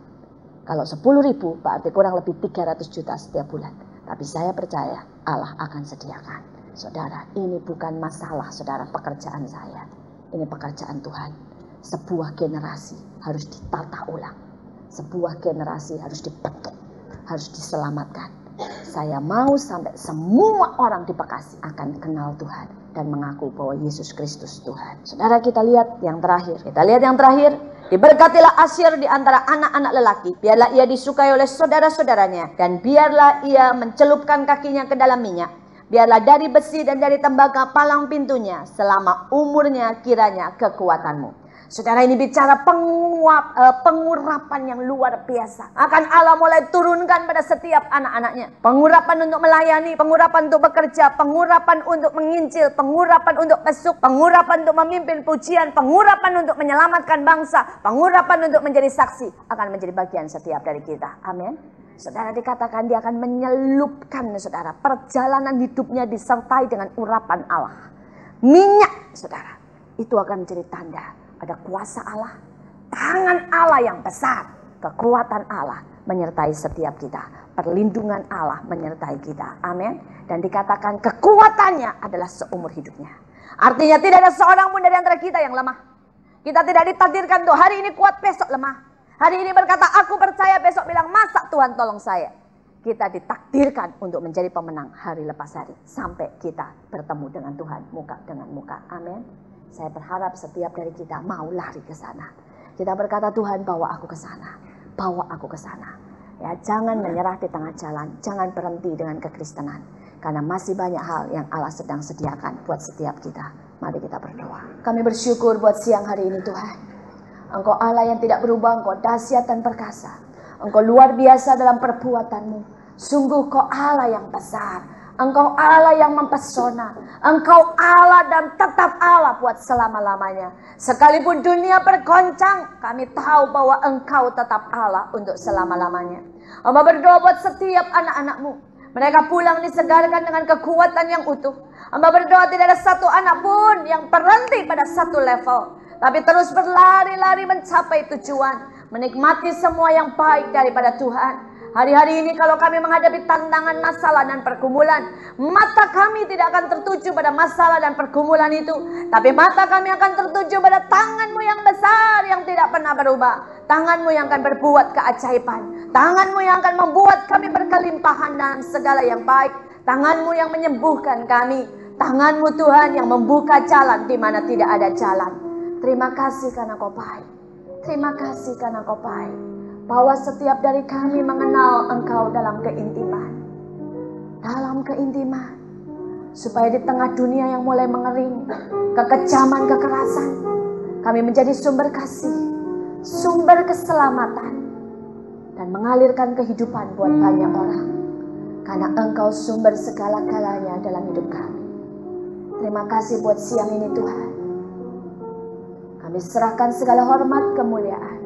Kalau 10.000 berarti kurang lebih 300 juta setiap bulan. Tapi saya percaya Allah akan sediakan. Saudara, ini bukan masalah saudara pekerjaan saya. Ini pekerjaan Tuhan. Sebuah generasi harus ditata ulang. Sebuah generasi harus dibentuk, harus diselamatkan. Saya mau sampai semua orang di Bekasi akan kenal Tuhan dan mengaku bahwa Yesus Kristus Tuhan. Saudara, kita lihat yang terakhir. Diberkatilah Asyir di antara anak-anak lelaki. Biarlah ia disukai oleh saudara-saudaranya. Dan biarlah ia mencelupkan kakinya ke dalam minyak. Biarlah dari besi dan dari tembaga palang pintunya selama umurnya kiranya kekuatanmu. Saudara, ini bicara pengurapan yang luar biasa. Akan Allah mulai turunkan pada setiap anak-anaknya. Pengurapan untuk melayani, pengurapan untuk bekerja, pengurapan untuk menginjil, pengurapan untuk besuk, pengurapan untuk memimpin pujian, pengurapan untuk menyelamatkan bangsa, pengurapan untuk menjadi saksi akan menjadi bagian setiap dari kita. Amin. Saudara, dikatakan dia akan menyelupkan, saudara, perjalanan hidupnya disertai dengan urapan Allah. Minyak, saudara, itu akan menjadi tanda. Ada kuasa Allah, tangan Allah yang besar, kekuatan Allah menyertai setiap kita, perlindungan Allah menyertai kita. Amin. Dan dikatakan kekuatannya adalah seumur hidupnya. Artinya tidak ada seorang pun dari antara kita yang lemah. Kita tidak ditakdirkan untuk hari ini kuat, besok lemah. Hari ini berkata aku percaya, besok bilang masa Tuhan tolong saya. Kita ditakdirkan untuk menjadi pemenang hari lepas hari, sampai kita bertemu dengan Tuhan muka dengan muka. Amin. Saya berharap setiap dari kita mau lari ke sana. Kita berkata, Tuhan bawa aku ke sana, bawa aku ke sana. Ya, jangan menyerah di tengah jalan, jangan berhenti dengan kekristenan, karena masih banyak hal yang Allah sedang sediakan buat setiap kita. Mari kita berdoa. Kami bersyukur buat siang hari ini, Tuhan. Engkau Allah yang tidak berubah, Engkau dahsyat dan perkasa. Engkau luar biasa dalam perbuatanmu. Sungguh Kau Allah yang besar. Engkau Allah yang mempesona. Engkau Allah dan tetap Allah buat selama-lamanya. Sekalipun dunia bergoncang, kami tahu bahwa Engkau tetap Allah untuk selama-lamanya. Hamba berdoa buat setiap anak-anak-Mu. Mereka pulang disegarkan dengan kekuatan yang utuh. Hamba berdoa tidak ada satu anak pun yang berhenti pada satu level, tapi terus berlari-lari mencapai tujuan, menikmati semua yang baik daripada Tuhan. Hari-hari ini kalau kami menghadapi tantangan, masalah dan pergumulan, mata kami tidak akan tertuju pada masalah dan pergumulan itu, tapi mata kami akan tertuju pada tangan-Mu yang besar yang tidak pernah berubah. Tangan-Mu yang akan berbuat keajaiban. Tangan-Mu yang akan membuat kami berkelimpahan dalam segala yang baik. Tangan-Mu yang menyembuhkan kami. Tangan-Mu Tuhan yang membuka jalan di mana tidak ada jalan. Terima kasih karena Kau baik. Terima kasih karena Kau baik. Bahwa setiap dari kami mengenal Engkau dalam keintiman. Dalam keintiman. Supaya di tengah dunia yang mulai mengering, kekejaman, kekerasan, kami menjadi sumber kasih, sumber keselamatan, dan mengalirkan kehidupan buat banyak orang. Karena Engkau sumber segala-galanya dalam hidup kami. Terima kasih buat siang ini Tuhan. Kami serahkan segala hormat kemuliaan